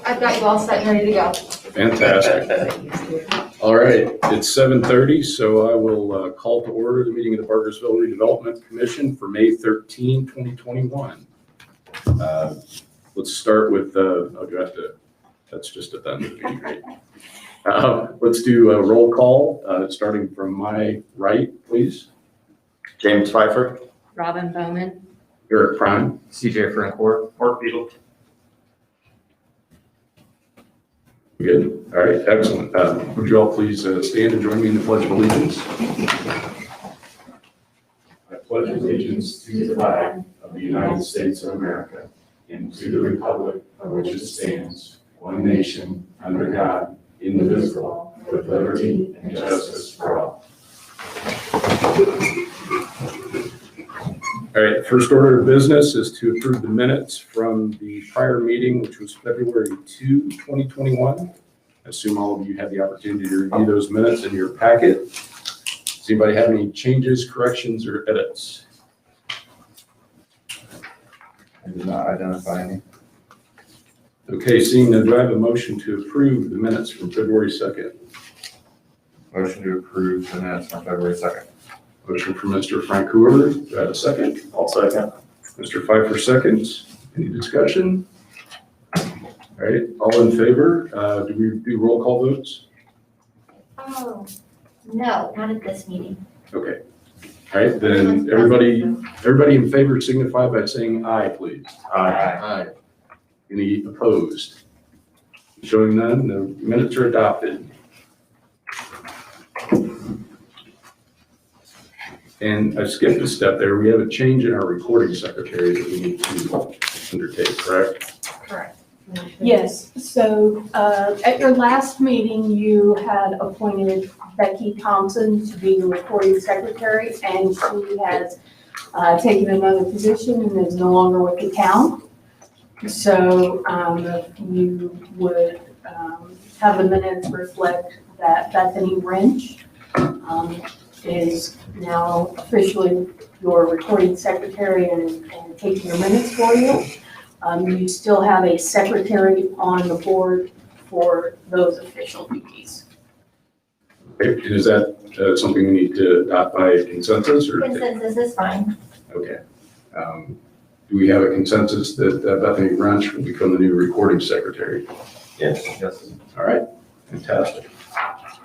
I've got you all set and ready to go. Fantastic. All right, it's 7:30, so I will call to order the meeting of the Barkersville Redevelopment Commission for May 13, 2021. Let's start with, that's just at the end of the meeting, right? Let's do a roll call, starting from my right, please. James Pfeiffer. Robin Bowman. Eric Prime. CJ Francoeur. Mark Beadle. Good. All right, excellent. Would you all please stand and join me in the Pledge of Allegiance? I pledge allegiance to the flag of the United States of America and to the republic for which it stands, one nation, under God, indivisible, with liberty and justice for all. All right, first order of business is to approve the minutes from the prior meeting, which was February 2, 2021. I assume all of you had the opportunity to review those minutes in your packet. Does anybody have any changes, corrections, or edits? I did not identify any. Okay, seeing none, do I have a motion to approve the minutes from February 2nd? Motion to approve the minutes from February 2nd. Motion from Mr. Francoeur. Do I have a second? I'll second. Mr. Pfeiffer seconds. Any discussion? All right, all in favor? Do we do roll call votes? Oh, no, not at this meeting. Okay. All right, then everybody in favor signify by saying aye, please. Aye. Any opposed? Showing none, the minutes are adopted. And I skipped a step there. We have a change in our recording secretary that we need to undertake, correct? Correct. Yes, so at your last meeting, you had appointed Becky Thompson to be the recording secretary, and she has taken another position and is no longer with the town. So if you would have the minutes reflect that Bethany Wrench is now officially your recording secretary and taking your minutes for you. You still have a secretary on the board for those official duties. Okay, and is that something we need to adopt by consensus or? Consensus is fine. Okay. Do we have a consensus that Bethany Wrench will become the new recording secretary? Yes. All right, fantastic.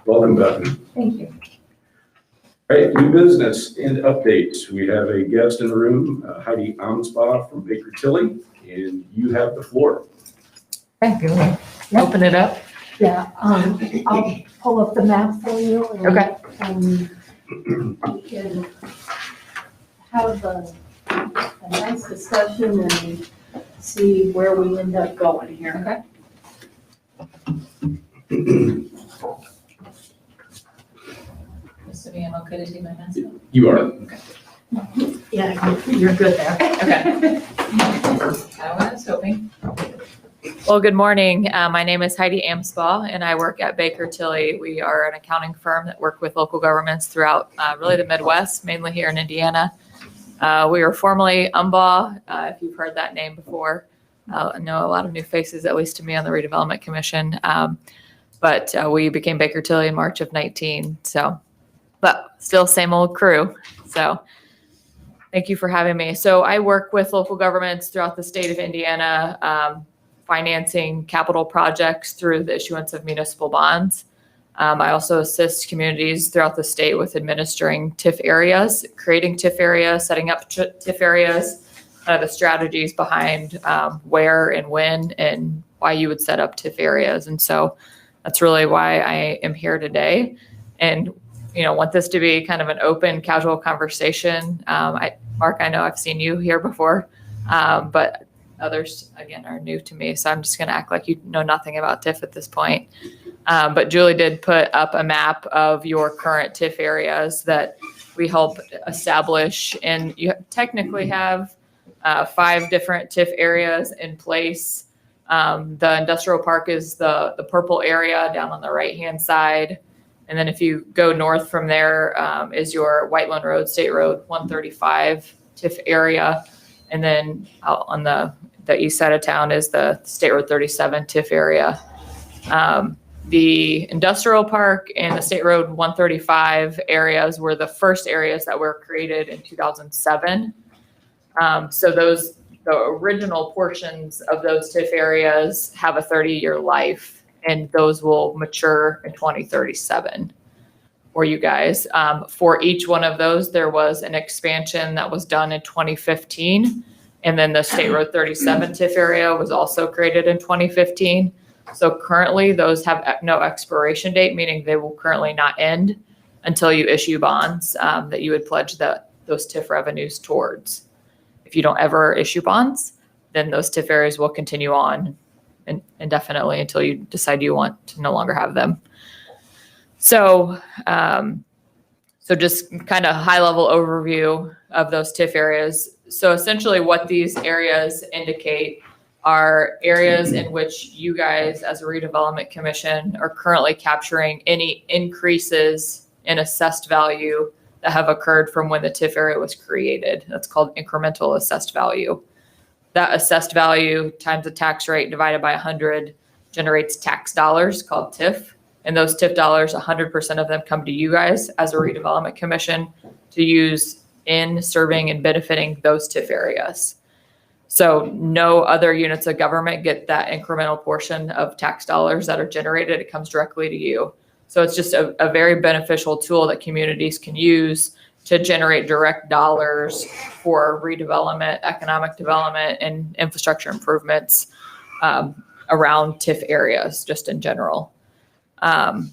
Welcome, Bethany. Thank you. All right, new business and updates. We have a guest in the room, Heidi Amsbaugh from Baker Tilly, and you have the floor. Thank you. Open it up. Yeah, I'll pull up the map for you. And, Okay. And we can have a nice discussion and see where we end up going here. Okay. So am I okay to take my mask off? You are. Okay. Yeah, you're good there. Okay. I was hoping. Well, good morning. My name is Heidi Amsbaugh, and I work at Baker Tilly. We are an accounting firm that work with local governments throughout really the Midwest, mainly here in Indiana. We were formerly Umbaugh, if you've heard that name before. I know a lot of new faces, at least to me, on the Redevelopment Commission. But we became Baker Tilly in March of 19. But still same old crew. So thank you for having me. So I work with local governments throughout the state of Indiana, financing capital projects through the issuance of municipal bonds. I also assist communities throughout the state with administering TIF areas, creating TIF areas, setting up TIF areas, the strategies behind where and when and why you would set up TIF areas. And so that's really why I am here today. And want this to be kind of an open, casual conversation. Mark, I know I've seen you here before, but others, again, are new to me. So I'm just going to act like you know nothing about TIF at this point. But Julie did put up a map of your current TIF areas that we help establish. And you technically have 5 different TIF areas in place. The industrial park is the purple area down on the right-hand side. And then if you go north from there is your Whiteland Road, State Road 135 TIF area. And then out on the east side of town is the State Road 37 TIF area. The industrial park and the State Road 135 areas were the first areas that were created in 2007. So the original portions of those TIF areas have a 30-year life, and those will mature in 2037 for you guys. For each one of those, there was an expansion that was done in 2015, and then the State Road 37 TIF area was also created in 2015. So currently, those have no expiration date, meaning they will currently not end until you issue bonds that you would pledge those TIF revenues towards. If you don't ever issue bonds, then those TIF areas will continue on indefinitely until you decide you want to no longer have them. So, so just kind of high level overview of those TIF areas. So essentially what these areas indicate are areas in which you guys as a redevelopment commission are currently capturing any increases in assessed value that have occurred from when the TIF area was created. That's called incremental assessed value. That assessed value times the tax rate divided by 100 generates tax dollars called TIF. And those TIF dollars, 100% of them come to you guys as a redevelopment commission to use in serving and benefiting those TIF areas. So no other units of government get that incremental portion of tax dollars that are generated. It comes directly to you. So it's just a very beneficial tool that communities can use to generate direct dollars for redevelopment, economic development, and infrastructure improvements around TIF areas, just in general. So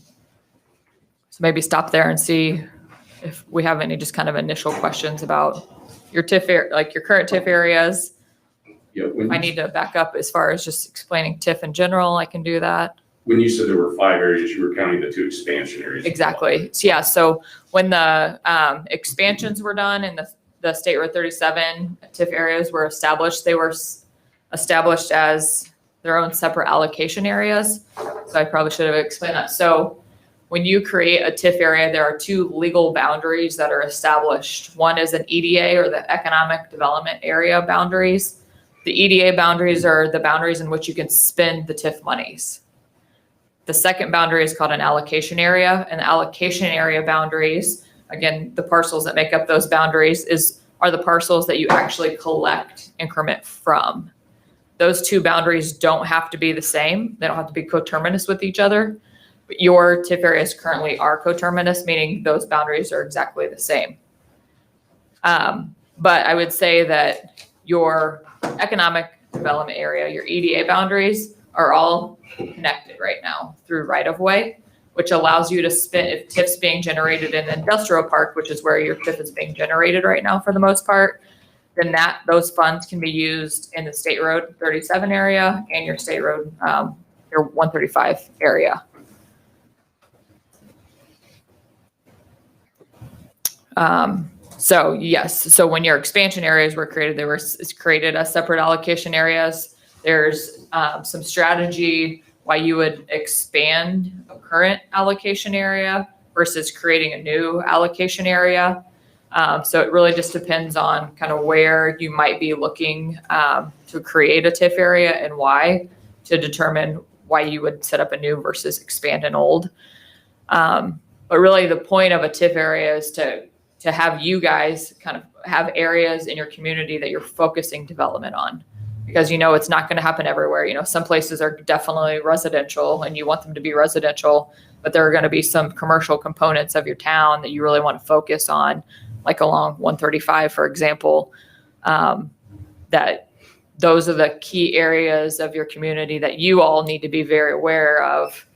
maybe stop there and see if we have any just kind of initial questions about your TIF, like your current TIF areas. Yeah, If I need to back up as far as just explaining TIF in general, I can do that. when you said there were 5 areas, you were counting the 2 expansion areas. Exactly. So, yeah. So when the expansions were done and the State Road 37 TIF areas were established, they were established as their own separate allocation areas. So I probably should have explained that. So when you create a TIF area, there are 2 legal boundaries that are established. One is an EDA, or the Economic Development Area boundaries. The EDA boundaries are the boundaries in which you can spend the TIF monies. The second boundary is called an allocation area, and the allocation area boundaries, again, the parcels that make up those boundaries are the parcels that you actually collect increment from. Those 2 boundaries don't have to be the same. They don't have to be coterminous with each other. But your TIF areas currently are coterminous, meaning those boundaries are exactly the same. But I would say that your economic development area, your EDA boundaries, are all connected right now through right-of-way, which allows you to spend, if TIF's being generated in the industrial park, which is where your TIF is being generated right now for the most part, then those funds can be used in the State Road 37 area and your State Road, your 135 area. So yes, so when your expansion areas were created, they were created as separate allocation areas. There's some strategy why you would expand a current allocation area versus creating a new allocation area. So it really just depends on kind of where you might be looking to create a TIF area and why, to determine why you would set up a new versus expand an old. But really the point of a TIF area is to have you guys kind of have areas in your community that you're focusing development on. Because, it's not going to happen everywhere. Some places are definitely residential and you want them to be residential, but there are going to be some commercial components of your town that you really want to focus on, like along 135, for example, that those are the key areas of your community that you all need to be very aware of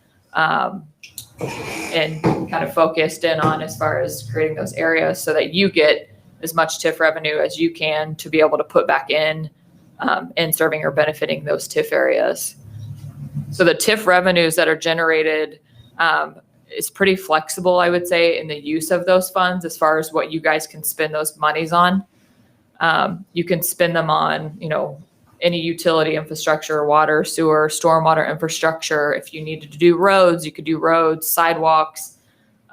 and kind of focused in on as far as creating those areas so that you get as much TIF revenue as you can to be able to put back in serving or benefiting those TIF areas. So the TIF revenues that are generated is pretty flexible, I would say, in the use of those funds as far as what you guys can spend those monies on. You can spend them on, any utility infrastructure, water, sewer, stormwater infrastructure. If you needed to do roads, you could do roads, sidewalks,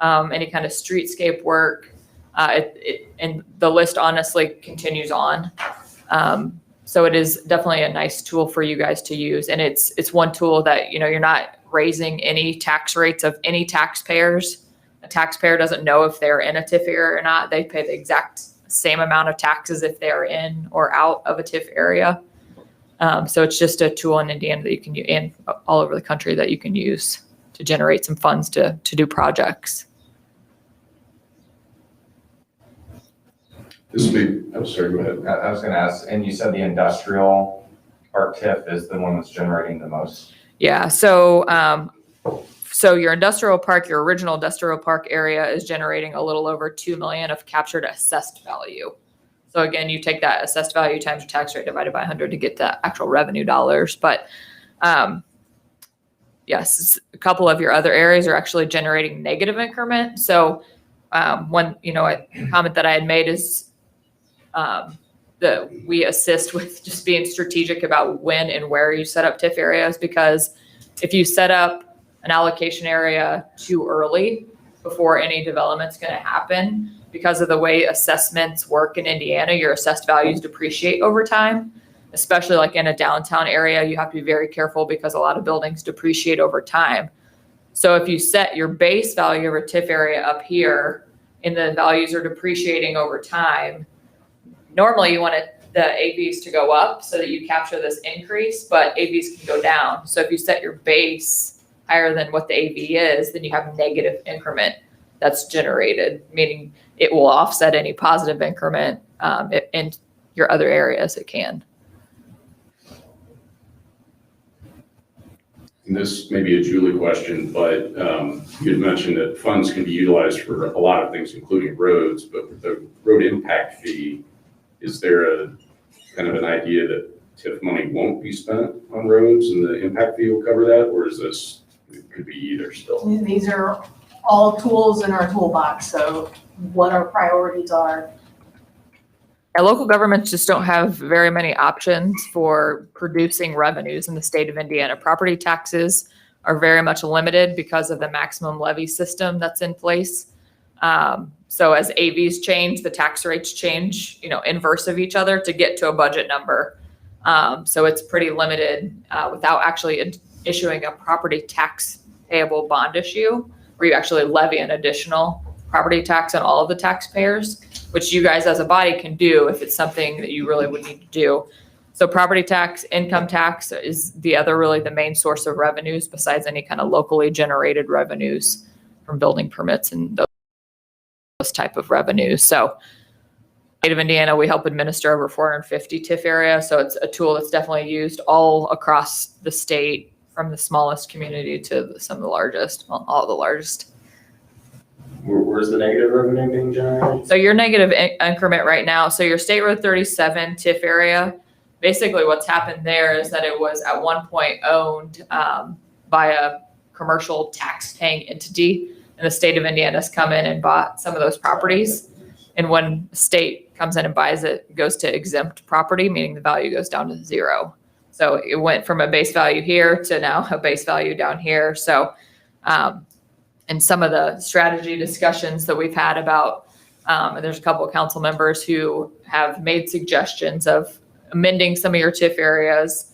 any kind of streetscape work. And the list honestly continues on. So it is definitely a nice tool for you guys to use. And it's one tool that, you're not raising any tax rates of any taxpayers. A taxpayer doesn't know if they're in a TIF area or not. They pay the exact same amount of taxes if they're in or out of a TIF area. So it's just a tool in Indiana that you can use, and all over the country, that you can use to generate some funds to do projects. This would be, oh, sorry, go ahead. I was gonna ask, and you said the industrial park TIF is the one that's generating the most? Yeah. So your industrial park, your original industrial park area is generating a little over 2 million of captured assessed value. So again, you take that assessed value times your tax rate divided by 100 to get the actual revenue dollars. But yes, a couple of your other areas are actually generating negative increment. So one, a comment that I had made is that we assist with just being strategic about when and where you set up TIF areas, because if you set up an allocation area too early before any development's going to happen, because of the way assessments work in Indiana, your assessed values depreciate over time, especially like in a downtown area. You have to be very careful because a lot of buildings depreciate over time. So if you set your base value of a TIF area up here and the values are depreciating over time, normally you want the AVs to go up so that you capture this increase, but AVs can go down. So if you set your base higher than what the AV is, then you have negative increment that's generated, meaning it will offset any positive increment in your other areas. It can. And this may be a Julie question, but you had mentioned that funds can be utilized for a lot of things, including roads, but with the road impact fee, is there a kind of an idea that TIF money won't be spent on roads and the impact fee will cover that? Or is this, it could be either still? These are all tools in our toolbox. So what our priorities are. And local governments just don't have very many options for producing revenues in the state of Indiana. Property taxes are very much limited because of the maximum levy system that's in place. So as AVs change, the tax rates change, inverse of each other to get to a budget number. So it's pretty limited without actually issuing a property tax payable bond issue, where you actually levy an additional property tax on all of the taxpayers, which you guys as a body can do if it's something that you really would need to do. So property tax, income tax is really the main source of revenues besides any kind of locally generated revenues from building permits and those type of revenues. So state of Indiana, we help administer over 450 TIF areas. So it's a tool that's definitely used all across the state, from the smallest community to some of the largest, all the largest. Where's the negative revenue being generated? So your negative increment right now, so your State Road 37 TIF area, basically what's happened there is that it was at one point owned by a commercial tax-paying entity, and the state of Indiana has come in and bought some of those properties. And when the state comes in and buys it, it goes to exempt property, meaning the value goes down to zero. So it went from a base value here to now a base value down here. So and some of the strategy discussions that we've had about, and there's a couple of council members who have made suggestions of amending some of your TIF areas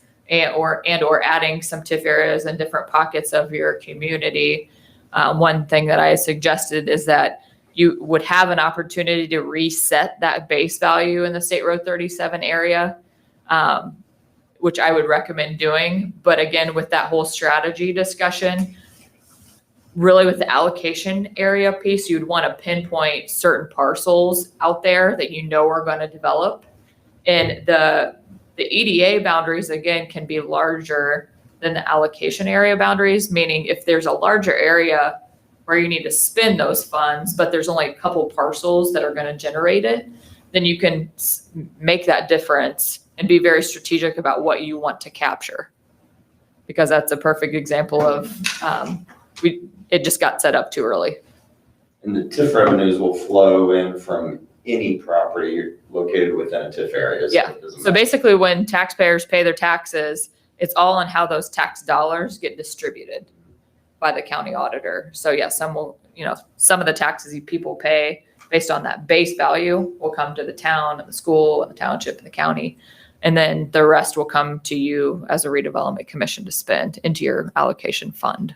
or adding some TIF areas in different pockets of your community. One thing that I suggested is that you would have an opportunity to reset that base value in the State Road 37 area, which I would recommend doing. But again, with that whole strategy discussion, really with the allocation area piece, you'd want to pinpoint certain parcels out there that are going to develop. And the EDA boundaries, again, can be larger than the allocation area boundaries, meaning if there's a larger area where you need to spend those funds, but there's only a couple parcels that are going to generate it, then you can make that difference and be very strategic about what you want to capture. Because that's a perfect example of it just got set up too early. And the TIF revenues will flow in from any property located within a TIF area. Yeah. So basically when taxpayers pay their taxes, it's all on how those tax dollars get distributed by the county auditor. So yeah, some will, some of the taxes people pay based on that base value will come to the town and the school and the township and the county. And then the rest will come to you as a redevelopment commission to spend into your allocation fund.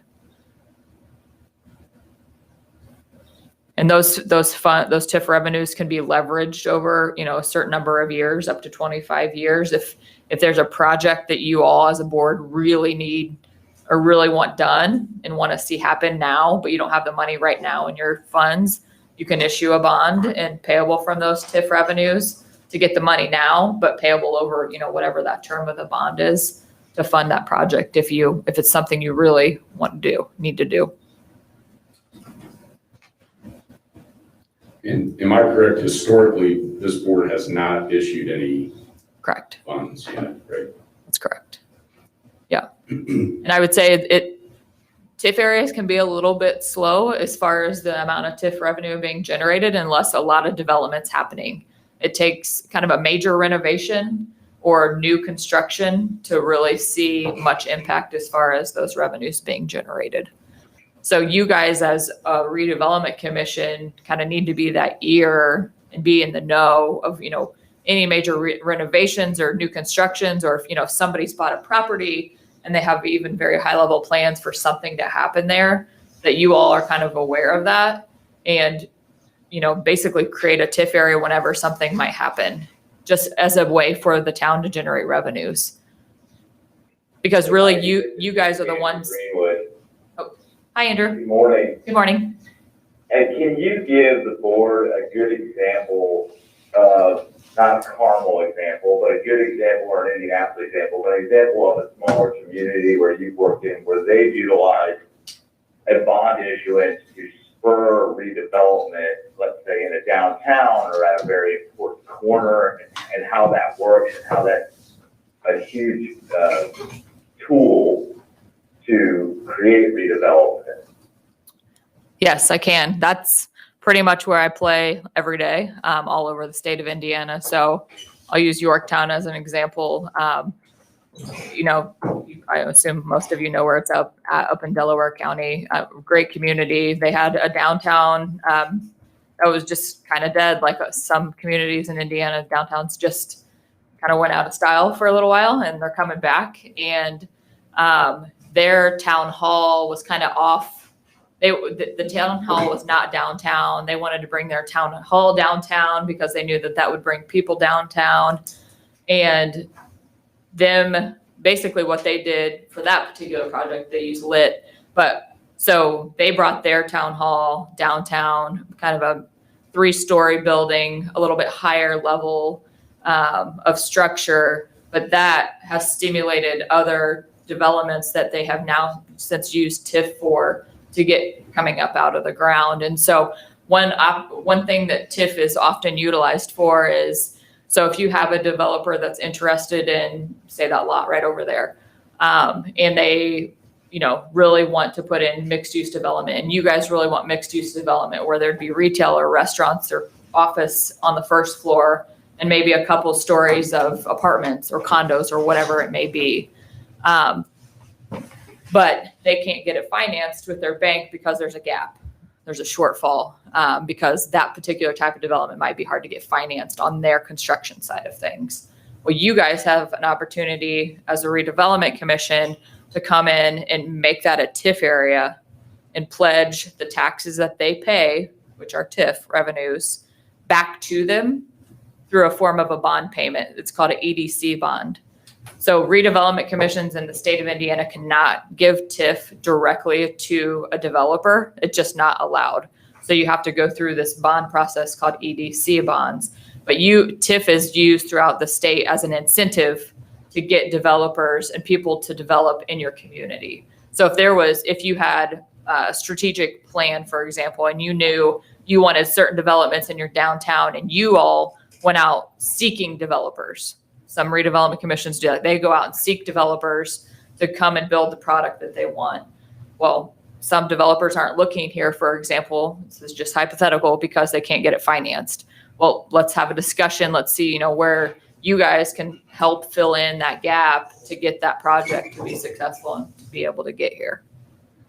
And those TIF revenues can be leveraged over, a certain number of years, up to 25 years. If there's a project that you all as a board really need or really want done and want to see happen now, but you don't have the money right now in your funds, you can issue a bond and payable from those TIF revenues to get the money now, but payable over, whatever that term of the bond is to fund that project if it's something you really need to do. And am I correct, historically, this board has not issued any Correct. funds yet, right? That's correct. Yeah. And I would say TIF areas can be a little bit slow as far as the amount of TIF revenue being generated unless a lot of development's happening. It takes kind of a major renovation or new construction to really see much impact as far as those revenues being generated. So you guys as a redevelopment commission kind of need to be that ear and be in the know of, any major renovations or new constructions, or if, somebody's bought a property and they have even very high level plans for something to happen there, that you all are kind of aware of that and, basically create a TIF area whenever something might happen, just as a way for the town to generate revenues. Because really you guys are the ones. Greenwood. Hi, Andrew. Good morning. Good morning. And can you give the board a good example of, not a Carmel example, but a good example or an Indianapolis example, but an example of a smaller community where you've worked in, where they've utilized a bond issuance to spur redevelopment, let's say in a downtown or at a very important corner, and how that works and how that's a huge tool to create redevelopment? Yes, I can. That's pretty much where I play every day, all over the state of Indiana. So I'll use Yorktown as an example. I assume most of you know where it's up in Delaware County. Great community. They had a downtown that was just kind of dead, like some communities in Indiana. Downtowns just kind of went out of style for a little while, and they're coming back. And their town hall was kind of off. The town hall was not downtown. They wanted to bring their town hall downtown because they knew that would bring people downtown. And basically what they did for that particular project, they used lit. So they brought their town hall downtown, kind of a 3-story building, a little bit higher level of structure. But that has stimulated other developments that they have now since used TIF for to get coming up out of the ground. And so one thing that TIF is often utilized for is, so if you have a developer that's interested in, say, that lot right over there, and they, really want to put in mixed use development, and you guys really want mixed use development where there'd be retail or restaurants or office on the first floor and maybe a couple stories of apartments or condos or whatever it may be. But they can't get it financed with their bank because there's a gap. There's a shortfall because that particular type of development might be hard to get financed on their construction side of things. Well, you guys have an opportunity as a redevelopment commission to come in and make that a TIF area and pledge the taxes that they pay, which are TIF revenues, back to them through a form of a bond payment. It's called an EDC bond. So redevelopment commissions in the state of Indiana cannot give TIF directly to a developer. It's just not allowed. So you have to go through this bond process called EDC bonds. But TIF is used throughout the state as an incentive to get developers and people to develop in your community. So if you had a strategic plan, for example, and you knew you wanted certain developments in your downtown and you all went out seeking developers. Some redevelopment commissions do that. They go out and seek developers to come and build the product that they want. Well, some developers aren't looking here, for example, this is just hypothetical, because they can't get it financed. Well, let's have a discussion. Let's see, where you guys can help fill in that gap to get that project to be successful and to be able to get here.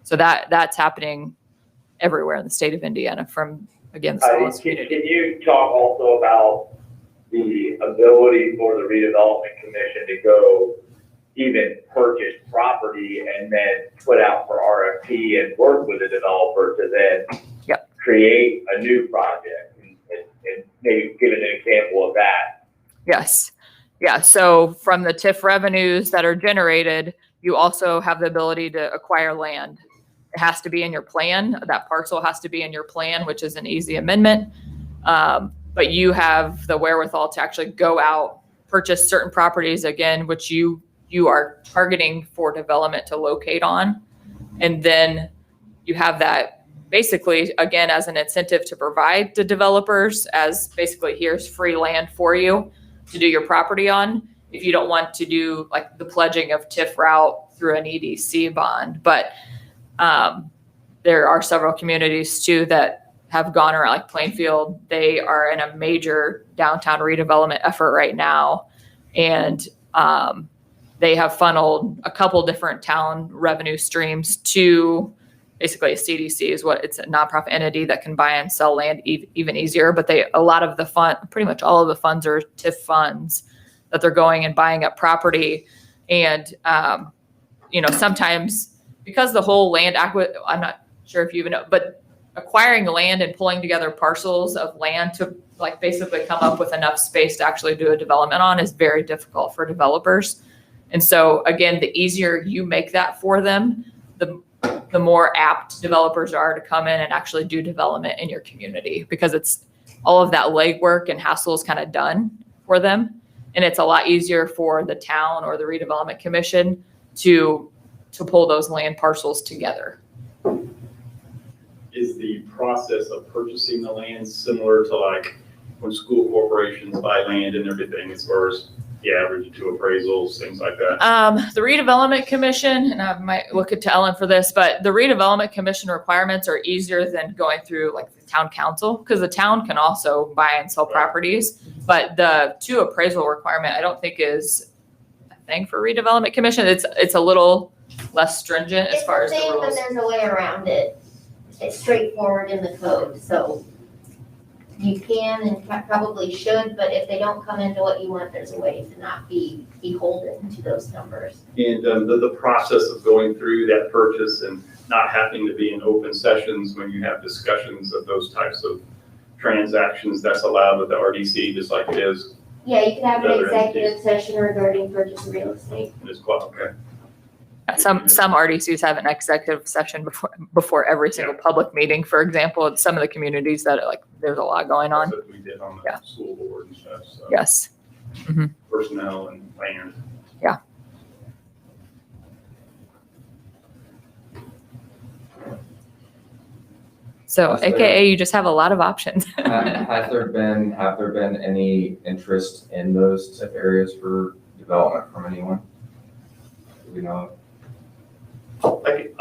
So that's happening everywhere in the state of Indiana, from again, the Can smallest community. you talk also about the ability for the redevelopment commission to go even purchase property and then put out for RFP and work with a developer to then Yep. create a new project and maybe give an example of that? Yes. Yeah. So from the TIF revenues that are generated, you also have the ability to acquire land. It has to be in your plan. That parcel has to be in your plan, which is an easy amendment. But you have the wherewithal to actually go out, purchase certain properties again, which you are targeting for development to locate on. And then you have that basically, again, as an incentive to provide to developers as basically here's free land for you to do your property on. If you don't want to do like the pledging of TIF route through an EDC bond, but there are several communities too that have gone around, like Plainfield. They are in a major downtown redevelopment effort right now. And they have funneled a couple different town revenue streams to basically a CDC is what it's a nonprofit entity that can buy and sell land even easier. But a lot of the pretty much all of the funds are TIF funds that they're going and buying up property. And, sometimes because the whole land I'm not sure if you even know, but acquiring land and pulling together parcels of land to like basically come up with enough space to actually do a development on is very difficult for developers. And so again, the easier you make that for them, the more apt developers are to come in and actually do development in your community, because it's all of that legwork and hassle is kind of done for them. And it's a lot easier for the town or the redevelopment commission to pull those land parcels together. Is the process of purchasing the land similar to like when school corporations buy land and everything, as far as the average to appraisals, things like that? The redevelopment commission, and I might look to Ellen for this, but the redevelopment commission requirements are easier than going through like the town council, because the town can also buy and sell properties. But the two appraisal requirement, I don't think is a thing for redevelopment commission. It's a little less stringent as far as the It's a thing, but rules. there's a way around it. It's straightforward in the code, so you can and probably should, but if they don't come into what you want, there's a way to not be beholden to those numbers. And the process of going through that purchase and not having to be in open sessions when you have discussions of those types of transactions, that's allowed with the RDC, just like it is Yeah, you can have an Other executive session regarding purchase of real estate. in this club. Okay. Some RDCs have an executive session before every single public meeting. For example, in some of the communities that like there's a lot going on. That's what we did on the Yeah. school board and stuff. So Yes. personnel and land. So AKA you just have a lot of options. Have there been any interest in those TIF areas for development from anyone? Do we know?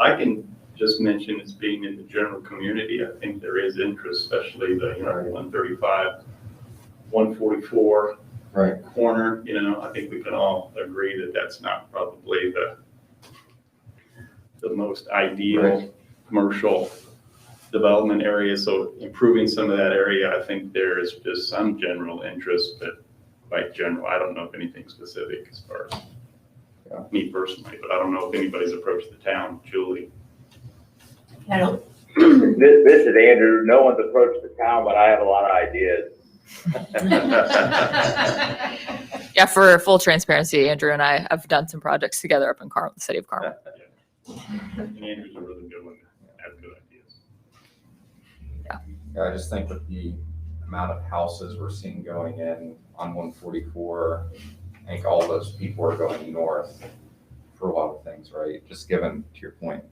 I can just mention as being in the general community, I think there is interest, especially the 135, 144 Right. corner. I think we can all agree that that's not probably the most ideal Right. commercial development area. So improving some of that area, I think there is just some general interest, but by general, I don't know if anything specific as far as me personally, but I don't know if anybody's approached the town. Julie? I don't, This is Andrew. No one's approached the town, but I have a lot of ideas. Yeah, for full transparency, Andrew and I have done some projects together up in the city of Carmel. And Andrew's a really good one to have good ideas. Yeah, I just think with the amount of houses we're seeing going in on 144, I think all those people are going north for a lot of things, right? Just given to your point,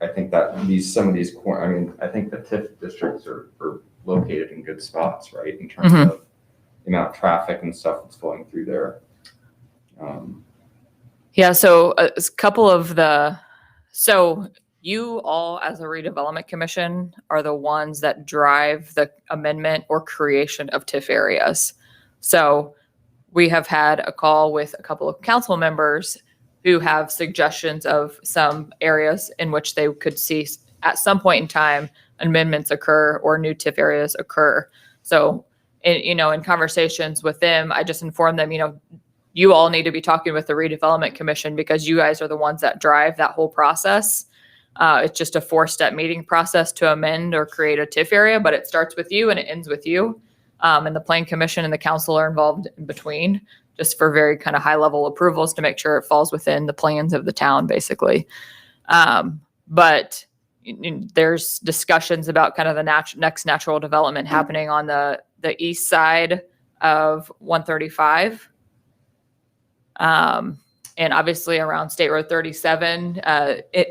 I think that some of these, I think the TIF districts are located in good spots, right? In terms of the amount of traffic and stuff that's going through there. Yeah, so a couple of so you all as a redevelopment commission are the ones that drive the amendment or creation of TIF areas. So we have had a call with a couple of council members who have suggestions of some areas in which they could see at some point in time amendments occur or new TIF areas occur. So, in conversations with them, I just informed them, you all need to be talking with the Redevelopment Commission because you guys are the ones that drive that whole process. It's just a 4-step meeting process to amend or create a TIF area, but it starts with you and it ends with you. And the Plan Commission and the council are involved in between, just for very kind of high level approvals to make sure it falls within the plans of the town, basically. But there's discussions about kind of the next natural development happening on the east side of 135. And obviously around State Road 37.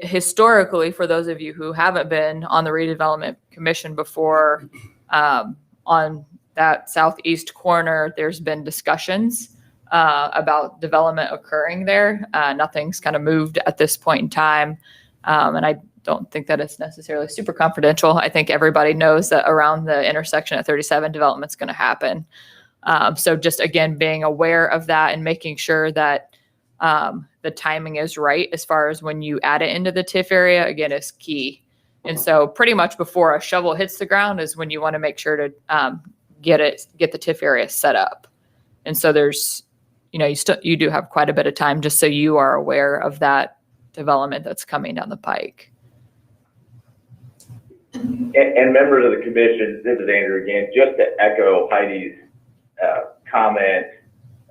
Historically, for those of you who haven't been on the Redevelopment Commission before, on that southeast corner, there's been discussions about development occurring there. Nothing's kind of moved at this point in time. And I don't think that it's necessarily super confidential. I think everybody knows that around the intersection at 37, development's going to happen. So just, again, being aware of that and making sure that the timing is right as far as when you add it into the TIF area, again, is key. And so pretty much before a shovel hits the ground is when you want to make sure to get the TIF area set up. And so there's, you do have quite a bit of time, just so you are aware of that development that's coming down the pike. And members of the commission, this is Andrew again, just to echo Heidi's comment.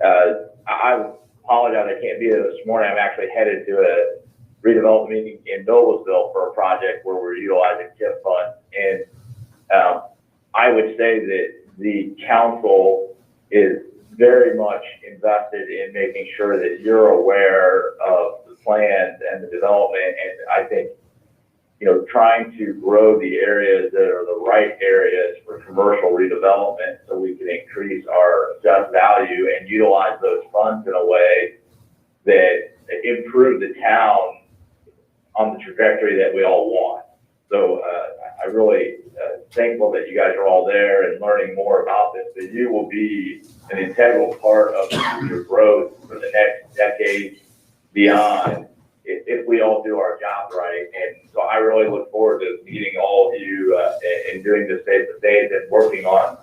I apologize, I can't be there this morning. I'm actually headed to a redevelopment meeting in Noblesville for a project where we're utilizing TIF funds. And I would say that the council is very much invested in making sure that you're aware of the plans and the development. And I think, trying to grow the areas that are the right areas for commercial redevelopment so we can increase our assessed value and utilize those funds in a way that improve the town on the trajectory that we all want. So I really thankful that you guys are all there and learning more about this, but you will be an integral part of your growth for the next decade beyond if we all do our job right. And so I really look forward to meeting all of you and doing this face to face and working on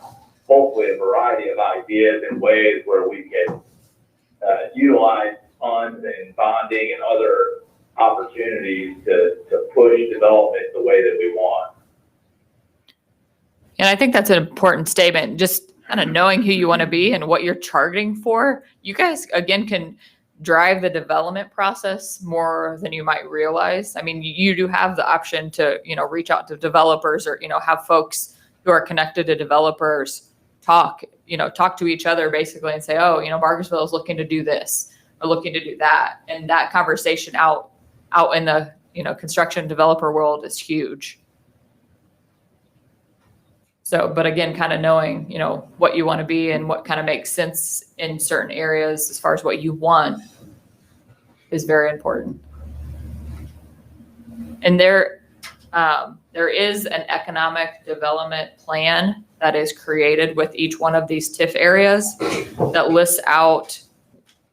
hopefully a variety of ideas and ways where we can utilize funds and bonding and other opportunities to push development the way that we want. And I think that's an important statement, just kind of knowing who you want to be and what you're targeting for. You guys, again, can drive the development process more than you might realize. I mean, you do have the option to, reach out to developers or, have folks who are connected to developers talk to each other basically and say, oh, Bargersville is looking to do this or looking to do that. And that conversation out in the, construction developer world is huge. So, but again, kind of knowing, what you want to be and what kind of makes sense in certain areas as far as what you want is very important. And there is an economic development plan that is created with each one of these TIF areas that lists out,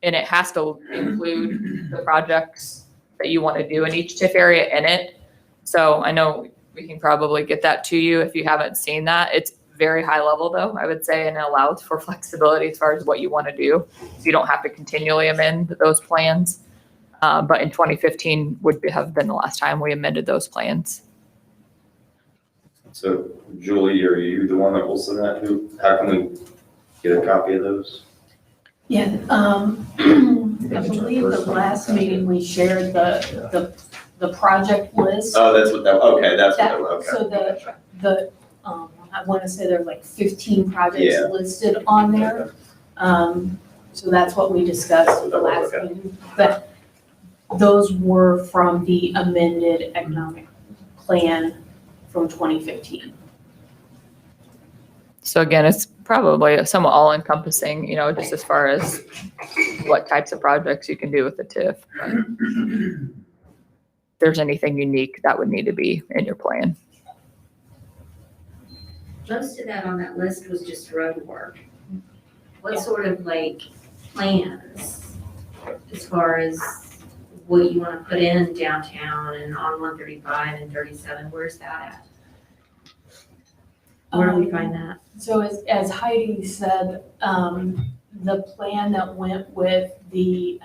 and it has to include the projects that you want to do in each TIF area in it. So I know we can probably get that to you if you haven't seen that. It's very high level though, I would say, and it allows for flexibility as far as what you want to do. So you don't have to continually amend those plans. But in 2015 would have been the last time we amended those plans. So Julie, are you the one that will send that? How can we get a copy of those? Yeah, I believe the last meeting we shared the project list. Oh, that's what that, okay, that's what that, okay. So I want to say there are like 15 projects listed on there. So that's what we discussed at the last meeting. But those were from the amended economic plan from 2015. So again, it's probably somewhat all encompassing, just as far as what types of projects you can do with the TIF. If there's anything unique that would need to be in your plan. Most of that on that list was just road work. What sort of plans as far as what you want to put in downtown and on 135 and 37, where's that at? Where do we find that? So as Heidi said, the plan that went with the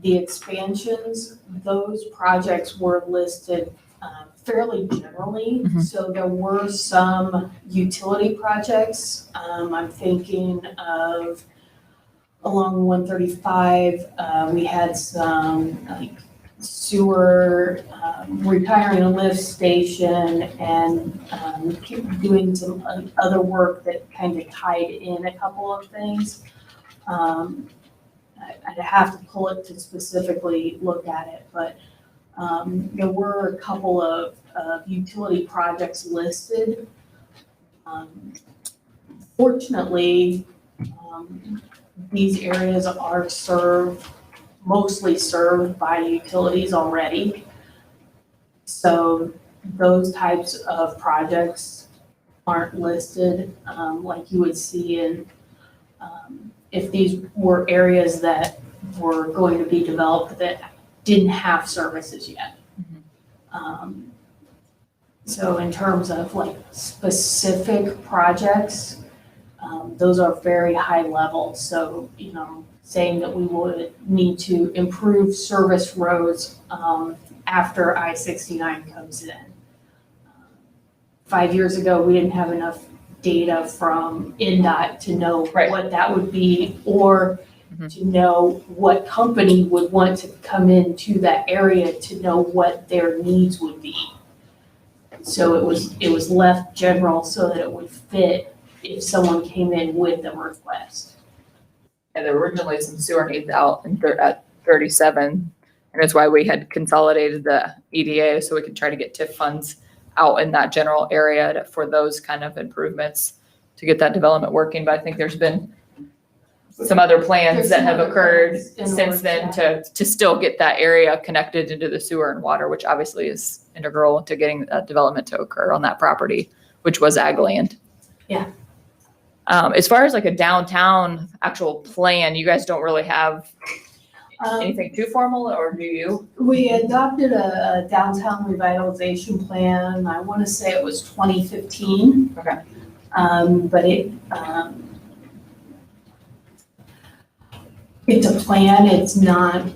expansions, those projects were listed fairly generally. Mhm. So there were some utility projects. I'm thinking of along 135, we had some like sewer, retiring a lift station and doing some other work that kind of tied in a couple of things. I'd have to pull it to specifically look at it, but there were a couple of utility projects listed. Fortunately, these areas are mostly served by utilities already. So those types of projects aren't listed like you would see in, if these were areas that were going to be developed that didn't have services yet. So in terms of like specific projects, those are very high level. So, saying that we would need to improve service roads after I-69 comes in. 5 years ago, we didn't have enough data from NDOT to know Right. what that would be, or Mhm. to know what company would want to come into that area to know what their needs would be. So it was left general so that it would fit if someone came in with a request. And there were originally some sewer needs out at 37, and that's why we had consolidated the EDA so we could try to get TIF funds out in that general area for those kind of improvements to get that development working. But I think there's been some other plans There's that some have other occurred plans in since works, then yeah. to still get that area connected into the sewer and water, which obviously is integral to getting that development to occur on that property, which was ag land. Yeah. As far as like a downtown actual plan, you guys don't really have anything too formal, or do you? We adopted a downtown revitalization plan, I want to say it was 2015. Okay. But it's a plan, it's not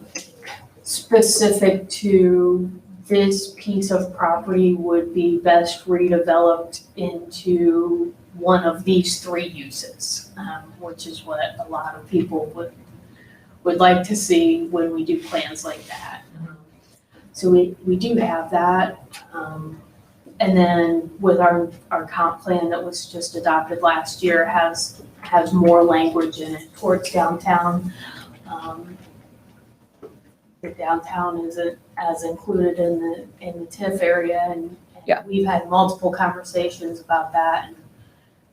specific to this piece of property would be best redeveloped into one of these three uses, which is what a lot of people would like to see when we do plans like that. So we do have that. And then with our comp plan that was just adopted last year has more language in it towards downtown. The downtown isn't as included in the TIF area, and Yeah. we've had multiple conversations about that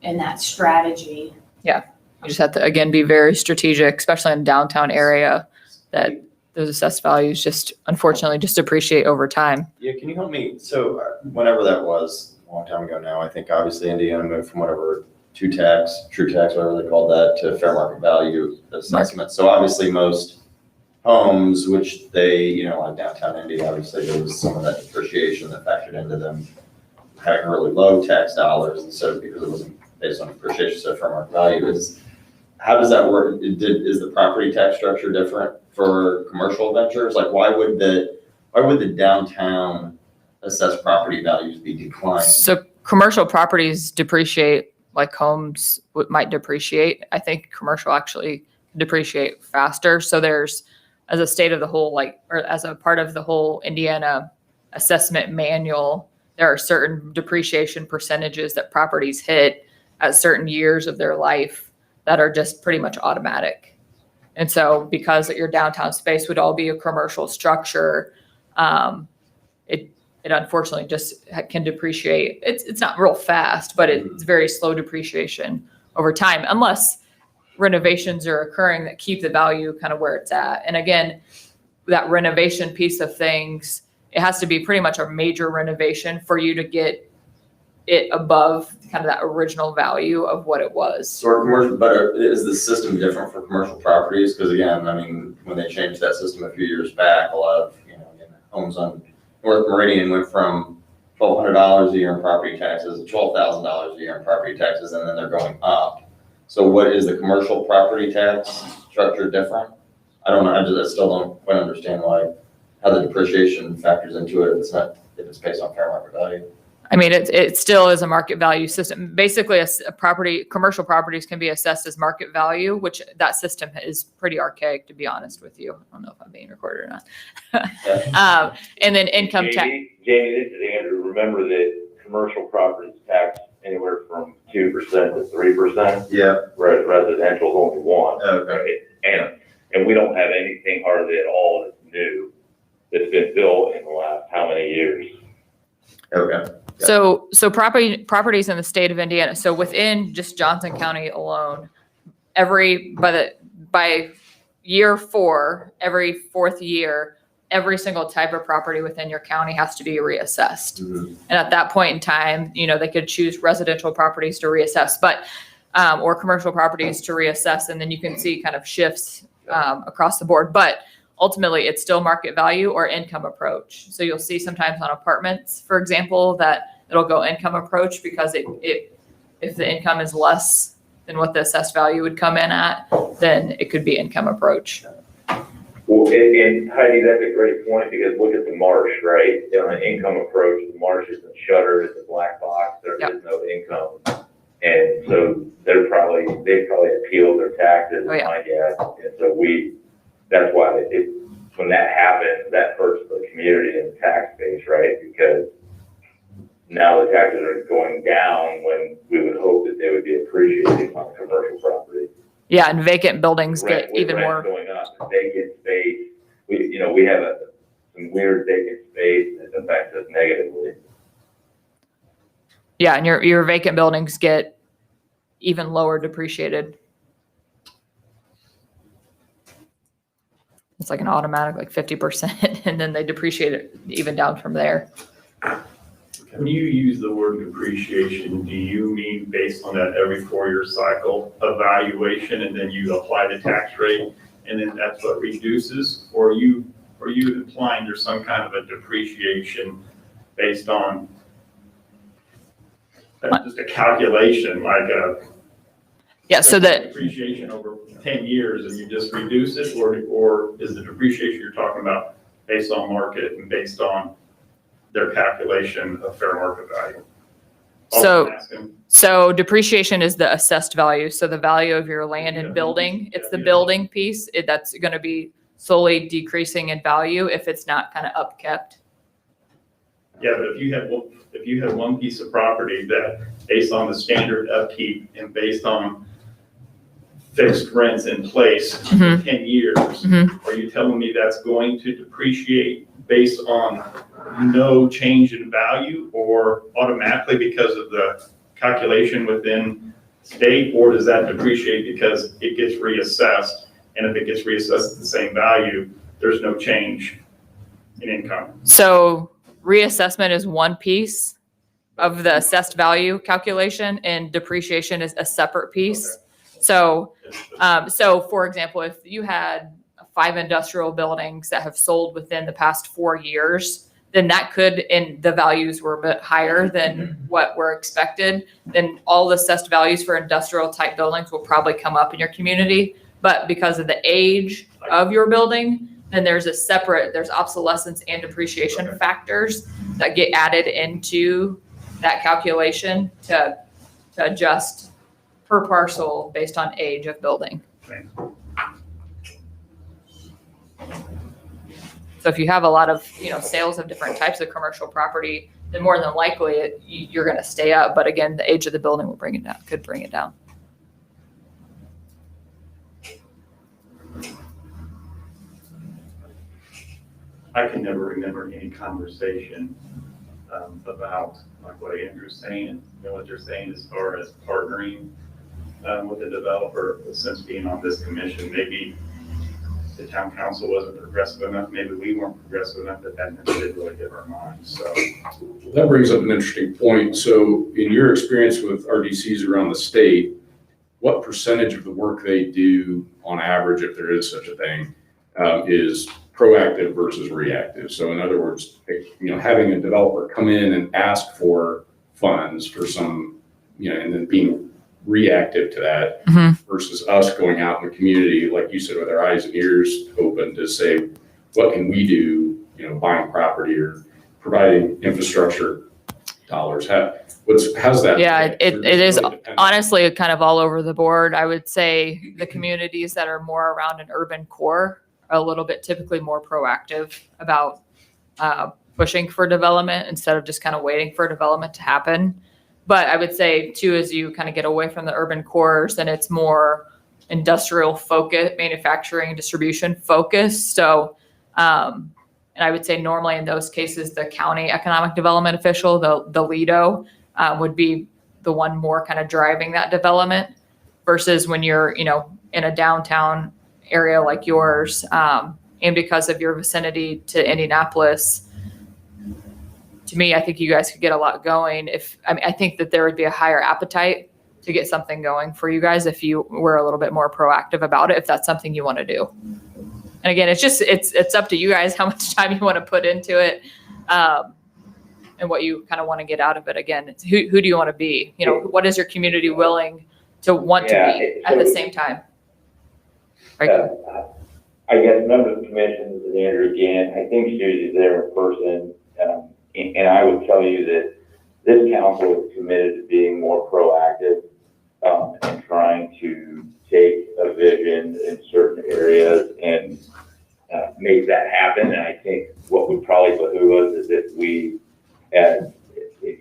and that strategy. You just have to, again, be very strategic, especially in downtown area, that those assessed values just unfortunately just appreciate over time. Yeah, can you help me? So whenever that was, a long time ago now, I think obviously Indiana moved from whatever true tax, whatever they called that, to fair market value assessment. So obviously most homes, which they, like downtown Indy, obviously there was some of that depreciation that factored into them having really low tax dollars, and so because it wasn't based on depreciation, so fair market value is. How does that work? Is the property tax structure different for commercial ventures? Like, why would the downtown assessed property values be declining? So commercial properties depreciate like homes might depreciate. I think commercial actually depreciate faster. So there's, as a state of the whole, or as a part of the whole Indiana assessment manual, there are certain depreciation percentages that properties hit at certain years of their life that are just pretty much automatic. And so because your downtown space would all be a commercial structure, it unfortunately just can depreciate. It's not real fast, but it's very slow depreciation over time, unless renovations are occurring that keep the value kind of where it's at. And again, that renovation piece of things, it has to be pretty much a major renovation for you to get it above kind of that original value of what it was. So are commercial, but is the system different for commercial properties? Because again, I mean, when they changed that system a few years back, a lot of, again, homes on North Meridian went from $1,200 a year in property taxes, $12,000 a year in property taxes, and then they're going up. So what is the commercial property tax structure different? I don't know, I still don't quite understand how the depreciation factors into it if it's based on fair market value. I mean, it still is a market value system. Basically, commercial properties can be assessed as market value, which that system is pretty archaic, to be honest with you. I don't know if I'm being recorded or not. And then income tax. Jamie, this is Andrew. Remember that commercial properties tax anywhere from 2% to 3%. Yeah. Residential is only 1%. Okay. Right? And we don't have anything hardly at all that's new that's been built in the last how many years? Okay. So properties in the state of Indiana, so within just Johnson County alone, by year 4, every 4th year, every single type of property within your county has to be reassessed. Mm-hmm. And at that point in time, they could choose residential properties to reassess, or commercial properties to reassess. And then you can see kind of shifts across the board. But ultimately, it's still market value or income approach. So you'll see sometimes on apartments, for example, that it'll go income approach because if the income is less than what the assessed value would come in at, then it could be income approach. Well, and Heidi, that's a great point because look at the marsh, right? On an income approach, the marsh isn't shuttered, it's a black box, there is no income. And so they probably appealed their taxes, I guess. And so that's why when that happens, that hurts the community and the tax base, right? Because now the taxes are going down when we would hope that they would be appreciating on commercial property. Yeah, and vacant buildings get even more. Going up, vacant space. We have some weird vacant space that affects us negatively. Yeah, and your vacant buildings get even lower depreciated. It's like an automatic, like 50%, and then they depreciate it even down from there. When you use the word depreciation, do you mean based on that every 4-year cycle evaluation and then you apply the tax rate and then that's what reduces? Or are you implying there's some kind of a depreciation based on just a calculation, like so that depreciation over 10 years and you just reduce it, or is the depreciation you're talking about based on market and based on their calculation of fair market value? So depreciation is the assessed value. So the value of your land and building, it's the building piece that's going to be solely decreasing in value if it's not kind of upkept. Yeah, but if you have one piece of property that based on the standard upkeep and based on fixed rents in place for 10 years, are you telling me that's going to depreciate based on no change in value or automatically because of the calculation within state, or does that depreciate because it gets reassessed? And if it gets reassessed at the same value, there's no change in income. So reassessment is one piece of the assessed value calculation and depreciation is a separate piece. So for example, if you had 5 industrial buildings that have sold within the past 4 years, then that could, and the values were a bit higher than what were expected, then all the assessed values for industrial type buildings will probably come up in your community. But because of the age of your building, then there's obsolescence and depreciation factors that get added into that calculation to adjust per parcel based on age of building. So if you have a lot of, sales of different types of commercial property, then more than likely you're going to stay up. But again, the age of the building will could bring it down. I can never remember any conversation about like what Andrew's saying, what they're saying as far as partnering with the developer. Since being on this commission, maybe the town council wasn't progressive enough, maybe we weren't progressive enough, that did really get our minds. So that brings up an interesting point. So in your experience with RDCs around the state, what percentage of the work they do on average, if there is such a thing, is proactive versus reactive. So in other words, having a developer come in and ask for funds for some, and then being reactive to that versus us going out in the community, like you said, with our eyes and ears open to say, what can we do, buying property or providing infrastructure dollars? How's that? Yeah, it is really dependent. honestly kind of all over the board. I would say the communities that are more around an urban core are a little bit typically more proactive about pushing for development instead of just kind of waiting for development to happen. But I would say too, as you kind of get away from the urban cores, then it's more industrial focus, manufacturing, distribution focused. So, and I would say normally in those cases, the county economic development official, the LEDO, would be the one more kind of driving that development versus when you're, in a downtown area like yours, and because of your vicinity to Indianapolis, to me, I think you guys could get a lot going. I think that there would be a higher appetite to get something going for you guys if you were a little bit more proactive about it, if that's something you want to do. And again, it's up to you guys how much time you want to put into it, and what you kind of want to get out of it. Again, it's who do you want to be? What is your community willing to want to be at the same time? Right. I guess member of the commission, this is Andrew again. I think Susie's there in person. And I would tell you that this council is committed to being more proactive and trying to take a vision in certain areas and make that happen. And I think what would probably behoove us is if we, as a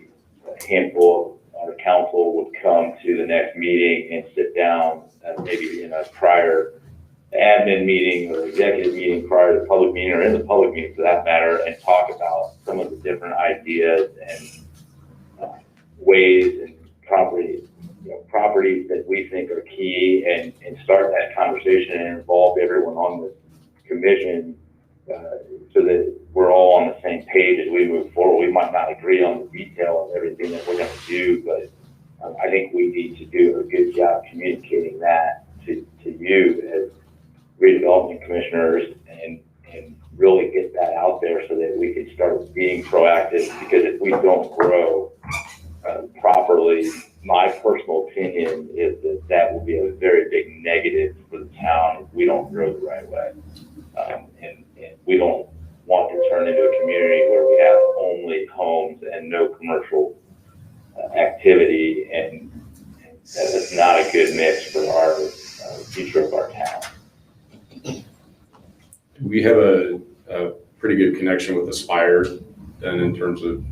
handful of our council, would come to the next meeting and sit down, maybe in a prior admin meeting or executive meeting prior to the public meeting, or in the public meeting for that matter, and talk about some of the different ideas and ways and properties that we think are key, and start that conversation and involve everyone on the commission so that we're all on the same page as we move forward. We might not agree on the detail of everything that we're going to do, but I think we need to do a good job communicating that to you as redevelopment commissioners and really get that out there so that we can start being proactive, because if we don't grow properly, my personal opinion is that will be a very big negative for the town if we don't grow the right way. And we don't want to turn into a community where we have only homes and no commercial activity, and that's not a good mix for our future of our town. We have a pretty good connection with Aspire then in terms of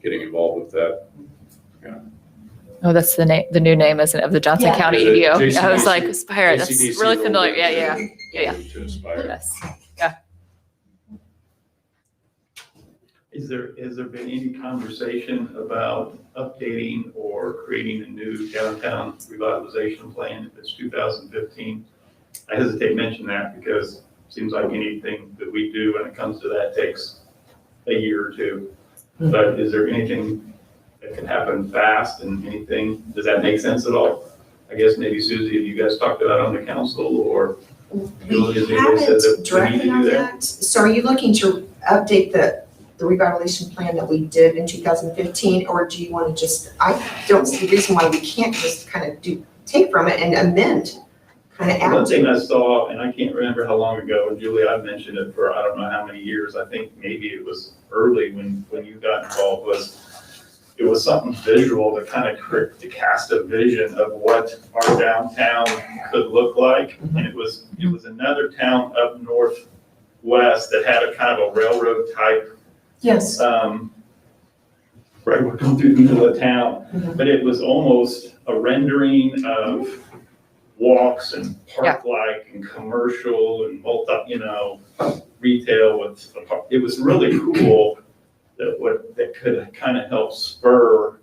getting involved with that. Oh, that's the name, the new name, isn't it, of the Johnson Yeah. County Is it EDO? JCDC? I was like, Aspire, that's JCDC really rolled familiar. it Yeah. to Aspire. Yes. Has there been any conversation about updating or creating a new downtown revitalization plan if it's 2015? I hesitate to mention that because it seems like anything that we do when it comes to that takes a year or two. But is there anything that can happen fast, and anything, does that make sense at all? I guess maybe Susie, have you guys talked about it on the council, or Julie, has We anybody said that haven't we directly need to on do that? that. So are you looking to update the revitalization plan that we did in 2015, or do you want to just, I don't see a reason why we can't just kind of take from it and amend, kind of One add. thing I saw, and I can't remember how long ago, and Julie, I've mentioned it for I don't know how many years, I think maybe it was early when you got involved, it was something visual to kind of cast a vision of what our downtown could look like. And it was another town up northwest that had a kind of a railroad type, Yes. right, we're going through the middle of town, Mhm. but it was almost a rendering of walks and park-like and commercial and retail with, it was really cool. That could kind of help spur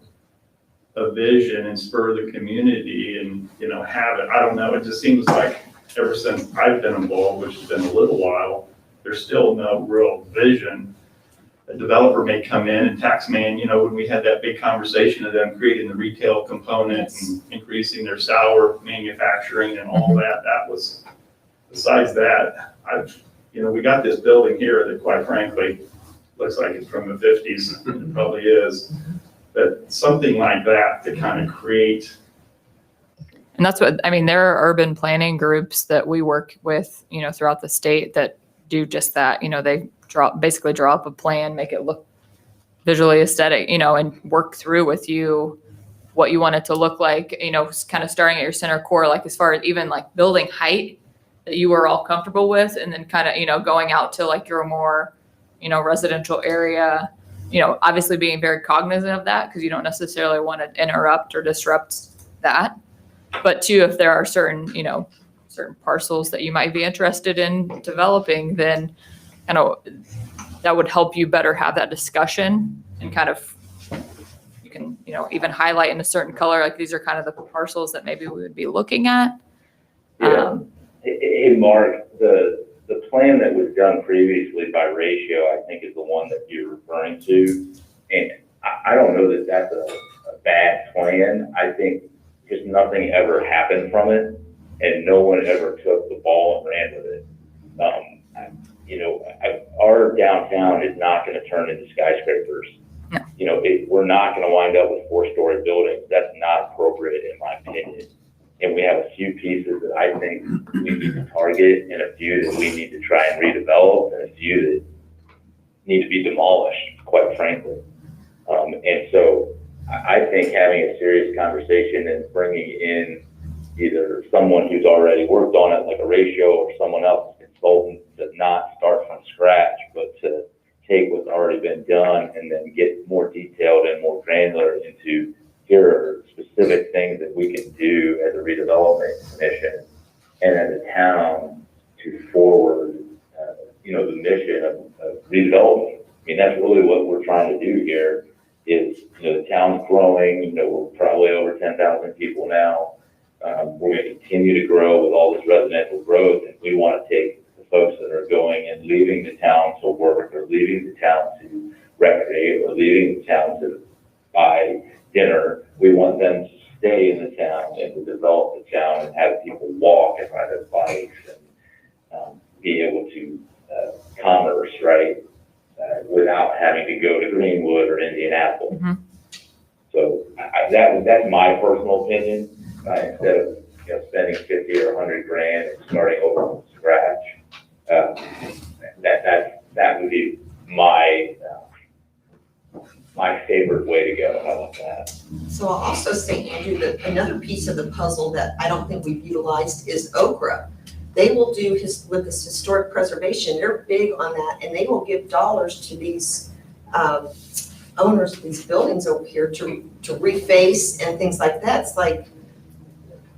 a vision and spur the community and, have it. I don't know. It just seems like ever since I've been involved, which has been a little while, there's still no real vision. A developer may come in and Taxman, when we had that big conversation of them creating the retail component and increasing their sour manufacturing and all that was, besides that, we got this building here that quite frankly, looks like it's from the 50s, it probably is. But something like that to kind of create. And that's what, I mean, there are urban planning groups that we work with, throughout the state that do just that. They basically draw up a plan, make it look visually aesthetic, and work through with you what you want it to look like, kind of starting at your center core, like as far as even like building height that you are all comfortable with, and then kind of, going out to like your more, residential area, obviously being very cognizant of that because you don't necessarily want to interrupt or disrupt that. But too, if there are certain parcels that you might be interested in developing, then that would help you better have that discussion and kind of, you can, even highlight in a certain color, like these are kind of the parcels that maybe we would be looking at. Yeah. Hey, Mark, the plan that was done previously by ratio, I think is the one that you're referring to. And I don't know that that's a bad plan. I think just nothing ever happened from it and no one ever took the ball and ran with it. Our downtown is not going to turn into skyscrapers. No. We're not going to wind up with 4-story buildings. That's not appropriate in my opinion. And we have a few pieces that I think we need to target and a few that we need to try and redevelop and a few that need to be demolished, quite frankly. And so I think having a serious conversation and bringing in either someone who's already worked on it, like a ratio, or someone else, a consultant, to not start from scratch, but to take what's already been done and then get more detailed and more granular into here are specific things that we can do as a redevelopment commission and as a town to forward, the mission of redevelopment. I mean, that's really what we're trying to do here is, the town's growing, we're probably over 10,000 people now. We're going to continue to grow with all this residential growth, and we want to take the folks that are going and leaving the town to work or leaving the town to recreate or leaving the town to buy dinner. We want them to stay in the town and to develop the town and have people walk and ride their bikes and be able to commerce, right, without having to go to Greenwood or Indianapolis. Mm-hmm. So that's my personal opinion. Instead of spending 50 or 100 grand and starting over from scratch, that would be my favorite way to go. How about that? So I'll also say, Andrew, that another piece of the puzzle that I don't think we've utilized is Okra. They will do with this historic preservation, they're big on that, and they will give dollars to these owners of these buildings over here to reface and things like that. It's like,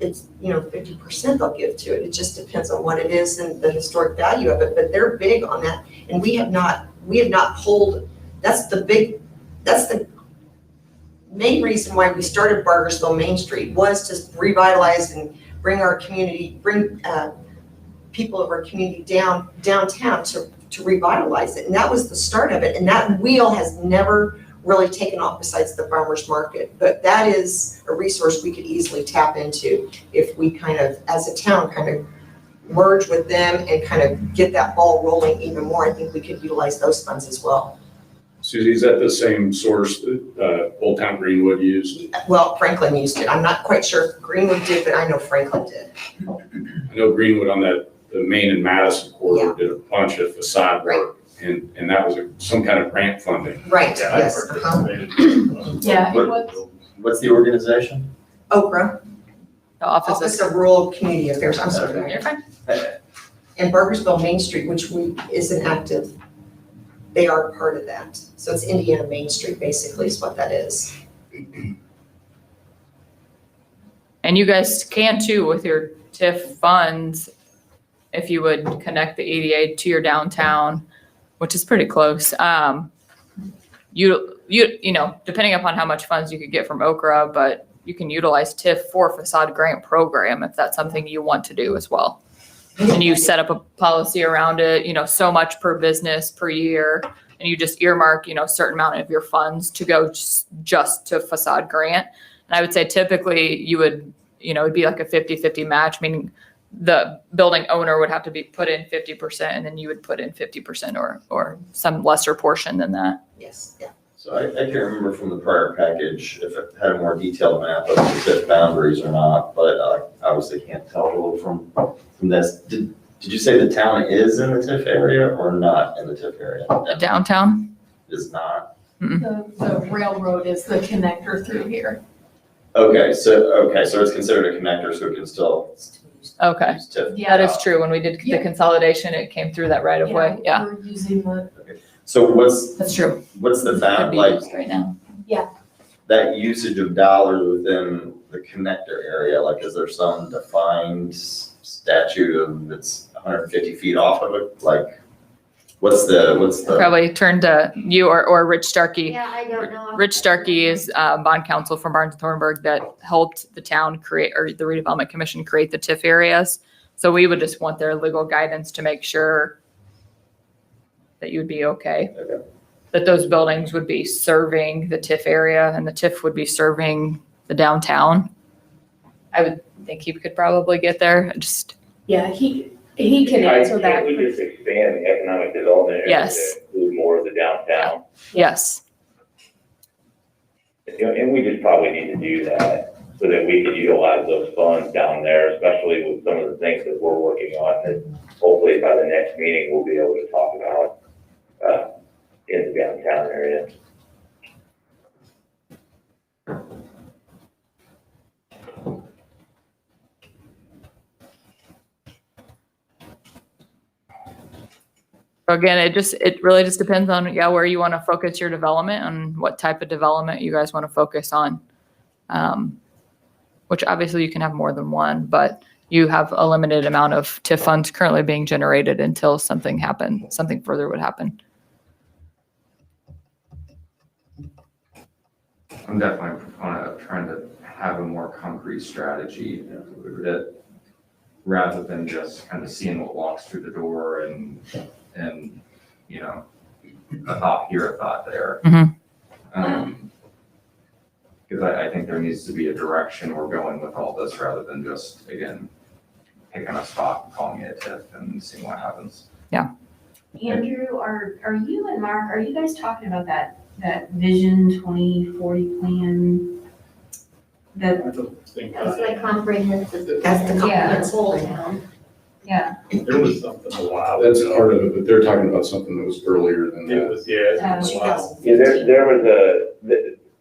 it's 50% they'll give to it. It just depends on what it is and the historic value of it, but they're big on that. And we have not pulled, that's the main reason why we started Bargersville Main Street, was to revitalize and bring our community, people of our community downtown to revitalize it. And that was the start of it. And that wheel has never really taken off besides the farmer's market. But that is a resource we could easily tap into if we kind of, as a town, kind of merge with them and kind of get that ball rolling even more. I think we could utilize those funds as well. Suzie, is that the same source that Old Town Greenwood used? Well, Franklin used it. I'm not quite sure if Greenwood did, but I know Franklin did. I know Greenwood on the Main and Madison corridor did a bunch of facade work, and that was some kind of grant funding. Right, Yeah, I yes. participated. Yeah, it was. What's the organization? Okra, The office Office is, of Rural Community Affairs, I'm sorry. you're fine. And Bargersville Main Street, which is an active, they are part of that. So it's Indiana Main Street, basically, is what that is. And you guys can too with your TIF funds, if you would connect the EDA to your downtown, which is pretty close. You know, depending upon how much funds you could get from Okra, but you can utilize TIF for facade grant program if that's something you want to do as well. And you set up a policy around it, so much per business per year, and you just earmark, a certain amount of your funds to go just to facade grant. And I would say typically you would, it'd be like a 50-50 match, meaning the building owner would have to be put in 50% and then you would put in 50% or some lesser portion than that. Yes, yeah. So I can't remember from the prior package if it had a more detailed map of the TIF boundaries or not, but I obviously can't tell really from this. Did you say the town is in the TIF area or not in the TIF area? Downtown? Is not. The railroad is the connector through here. Okay, so it's considered a connector, so it can still Okay. use TIF. That is true. When we did the consolidation, it came through that right of way. Yeah, We're using the, So what's that's true. the Could bound, be like, used right now. that usage of dollars within the connector area? Like, is there some defined statute of it's 150 feet off of it? Like, what's the? Probably turn to you or Rich Starkey. Yeah, I don't know. Rich Starkey is bond counsel from Barnes and Thornburg that helped the town create, or the redevelopment commission create the TIF areas. So we would just want their legal guidance to make sure that you would be okay. Okay. That those buildings would be serving the TIF area and the TIF would be serving the downtown. I would think he could probably get there. Just, yeah, he can answer that. Can't we just expand the economic development area Yes. to include more of the downtown? yes. You know, and we just probably need to do that so that we can utilize those funds down there, especially with some of the things that we're working on that hopefully by the next meeting we'll be able to talk about in the downtown area. Again, it really just depends on, where you want to focus your development and what type of development you guys want to focus on. Which obviously you can have more than one, but you have a limited amount of TIF funds currently being generated until something further would happen. I'm definitely a proponent of trying to have a more concrete strategy that, rather than just kind of seeing what walks through the door and you know, a thought here, a thought there. Mhm. Because I think there needs to be a direction we're going with all this rather than just, again, picking a spot and calling it a TIF and seeing what happens. Andrew, are you and Mark, are you guys talking about that Vision 2040 plan? That, That's like comprehensive. That's the Yeah. comprehensive. yeah, There was something a while That's ago. part of it, but they're talking about something that was earlier than It that. was, yeah, it was a while. Yeah,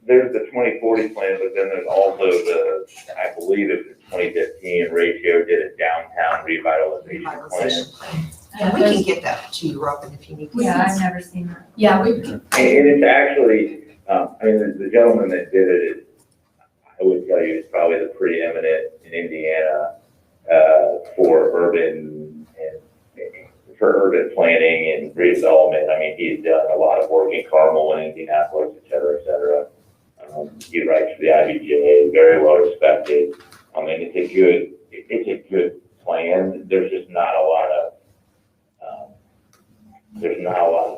there's the 2040 plan, but then there's also I believe it was 2015, and Ratio did a downtown revitalization plan. Revitalization plan. And we can get that to you, Robin, if you need. yeah, I've never seen that. Yeah, we, And it's actually, I mean, the gentleman that did it, I would tell you, is probably the preeminent in Indiana for urban planning and redevelopment. I mean, he's done a lot of work in Carmel and Indianapolis, et cetera, et cetera. He writes for the IBJ, very well respected. I mean, it's a good plan. There's just not a lot of,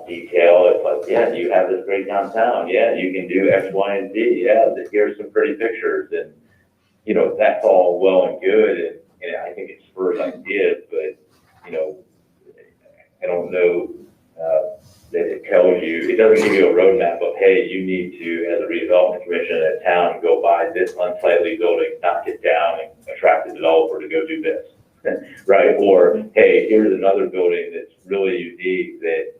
detail. It's like, yeah, you have this great downtown. Yeah, you can do X, Y, and Z. Yeah, here's some pretty pictures. And, you know, that's all well and good. And I think it spurs ideas, but, you know, I don't know that it tells you, it doesn't give you a roadmap of, hey, you need to, as a redevelopment commission in a town, go buy this unsightly building, knock it down, and attract a developer to go do this. Right? Or, hey, here's another building that's really unique that,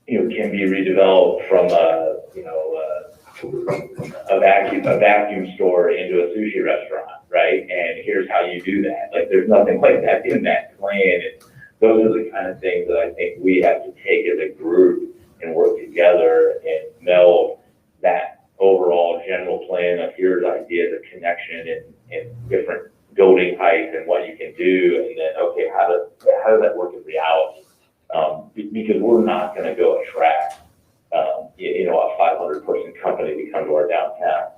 you know, can be redeveloped from a vacuum store into a sushi restaurant, right? And here's how you do that. Like, there's nothing like that in that plan. And those are the kind of things that I think we have to take as a group and work together and meld that overall general plan of here's ideas of connection and different building heights and what you can do, and then, okay, how does that work in reality? Because we're not gonna go attract, you know, a 500-person company to come to our downtown.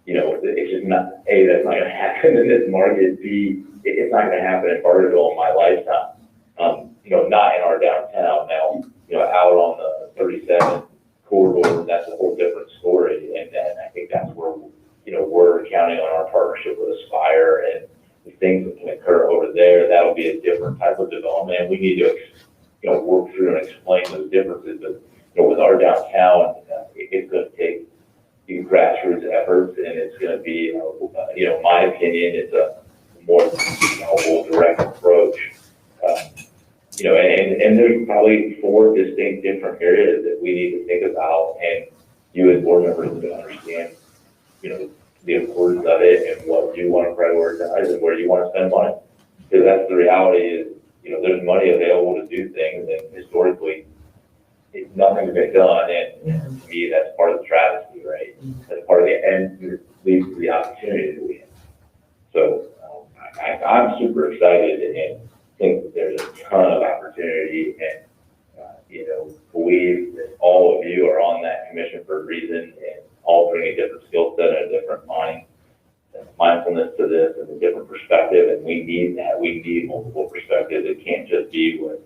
You know, it's just not, A, that's not gonna happen in this market. B, it's not gonna happen in Barterville in my lifetime. You know, not in our downtown. Now, you know, out on the 37 corridor, that's a whole different story. And I think that's where, you know, we're counting on our partnership with Aspire and things that can occur over there, that'll be a different type of development. And we need to, work through and explain those differences. But, with our downtown, it's going to take grassroots efforts, and it's going to be, in my opinion, it's a more novel, direct approach. And there's probably 4 distinct different areas that we need to think about, and you as board members need to understand, the importance of it and what you want to prioritize and where you want to spend money. Because that's the reality is, there's money available to do things, and historically, nothing's been done, and to me, that's part of the travesty, right? That's part of the end, it leads to the opportunity that we have. So, I'm super excited and think that there's a ton of opportunity, and, believe that all of you are on that commission for a reason, and all bring a different skill set and a different mindfulness to this and a different perspective, and we need that. We need multiple perspectives. It can't just be what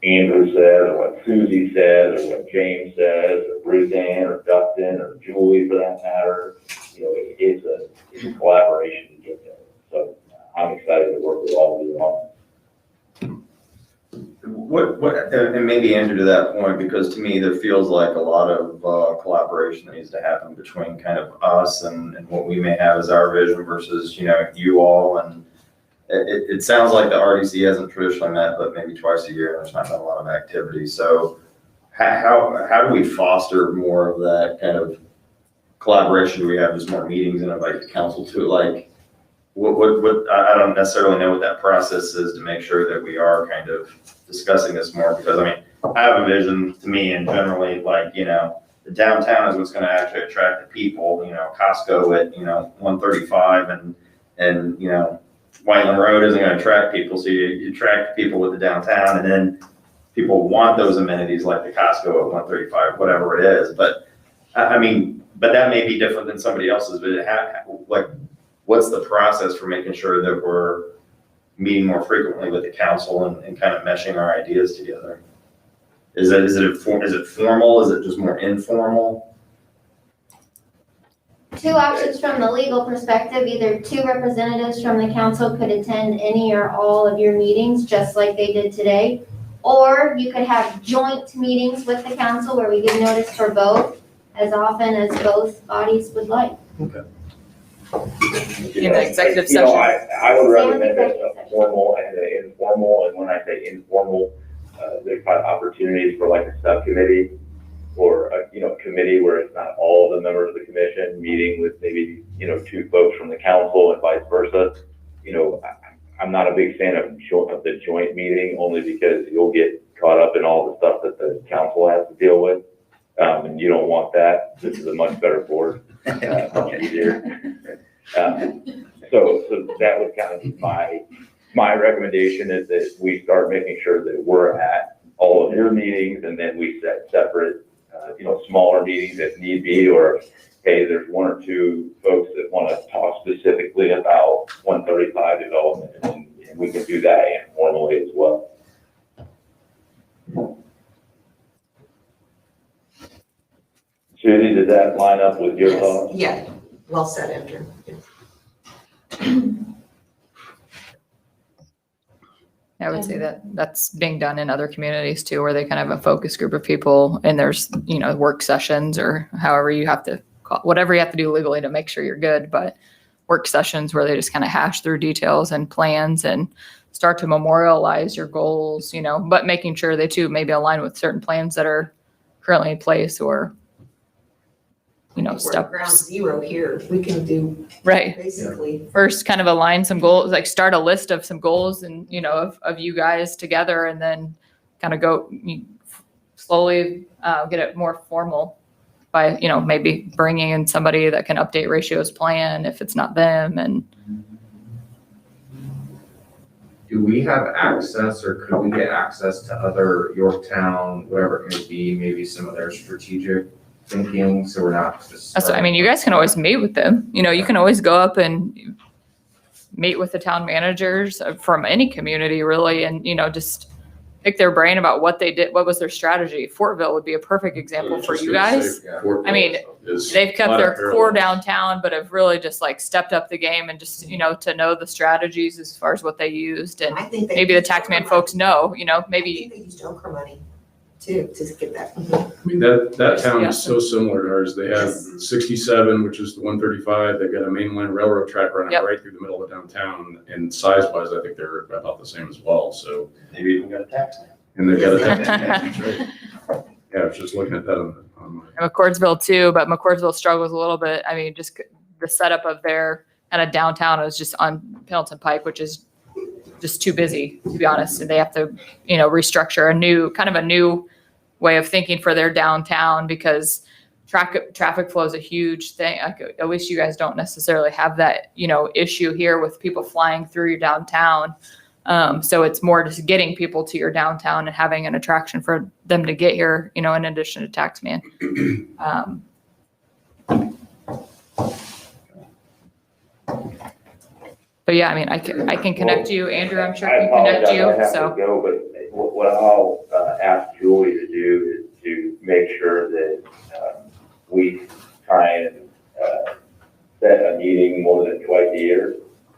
Andrew says, or what Susie says, or what James says, or Ruth Ann, or Dustin, or Julie for that matter. It's a collaboration to get there. So I'm excited to work with all of you on it. And maybe Andrew, to that point, because to me, there feels like a lot of collaboration that needs to happen between kind of us and what we may have as our vision versus, you all. And it sounds like the RDC hasn't traditionally met, but maybe twice a year, and there's not been a lot of activity. So how do we foster more of that kind of collaboration? Do we have just more meetings and invite the council to it? Like, what I don't necessarily know what that process is to make sure that we are kind of discussing this more, because I have a vision to me, and generally, like, the downtown is what's going to actually attract the people. Costco at 135 and Whiteland Road isn't going to attract people, so you attract people with the downtown, and then people want those amenities like the Costco at 135, whatever it is. But but that may be different than somebody else's. But what's the process for making sure that we're meeting more frequently with the council and kind of meshing our ideas together? Is it formal? Is it just more informal? 2 options from the legal perspective. Either 2 representatives from the council could attend any or all of your meetings, just like they did today. Or you could have joint meetings with the council where we give notice for both, as often as both bodies would like. In the executive session. I would recommend a formal and an informal, and when I say informal, there's probably opportunities for like a subcommittee or a committee where it's not all the members of the commission meeting with maybe 2 folks from the council and vice versa. I'm not a big fan of the joint meeting, only because you'll get caught up in all the stuff that the council has to deal with, and you don't want that. This is a much better board, much easier. So that would kind of be my recommendation, is that we start making sure that we're at all of your meetings, and then we set separate, smaller meetings if need be, or hey, there's 1 or 2 folks that want to talk specifically about 135 development, and we can do that informally as well. Susie, does that line up with your thoughts? Yeah, well said, Andrew. I would say that that's being done in other communities too, where they kind of have a focus group of people, and there's, work sessions or however you have to call, whatever you have to do legally to make sure you're good, but work sessions where they just kind of hash through details and plans and start to memorialize your goals, but making sure they too maybe align with certain plans that are currently in place, or, We're at ground zero here. We can do right. basically. First kind of align some goals, like start a list of some goals and, of you guys together, and then kind of go slowly get it more formal by, maybe bringing in somebody that can update Ratio's plan if it's not them. And do we have access, or could we get access to other Yorktown, whatever it may be, maybe some of their strategic thinking, so we're not just. that's what, you guys can always meet with them. You can always go up and meet with the town managers from any community really, and, just pick their brain about what they did, what was their strategy. Fortville would be a perfect example for you guys. is. They've a kept lot their of core parallels. downtown, but have really just like stepped up the game and just, to know the strategies as far as what they used. And I think they maybe the used taxman Okra folks know, I maybe, think they used Okra money too, to get that. I mean, that town Yeah. is so similar to ours. They have Yes. 67, which is the 135. They've got a mainline railroad track running Yep. right through the middle of downtown. And size-wise, I think they're about the same as well. So, Maybe even got a tax man. and they've got a that's right. Yeah, I was just looking at that on my. McCordsville too, but McCordsville struggles a little bit. I mean, just the setup of their kind of downtown is just on Pendleton Pike, which is just too busy, to be honest. And they have to, restructure a new way of thinking for their downtown because traffic flow is a huge thing. I wish you guys don't necessarily have that, issue here with people flying through your downtown. So it's more just getting people to your downtown and having an attraction for them to get here, in addition to taxman. But yeah, I mean, I can connect you. Andrew, I'm sure I can connect apologize, I you. have to So go, but what I'll ask Julie to do is to make sure that we try and set a meeting more than twice a year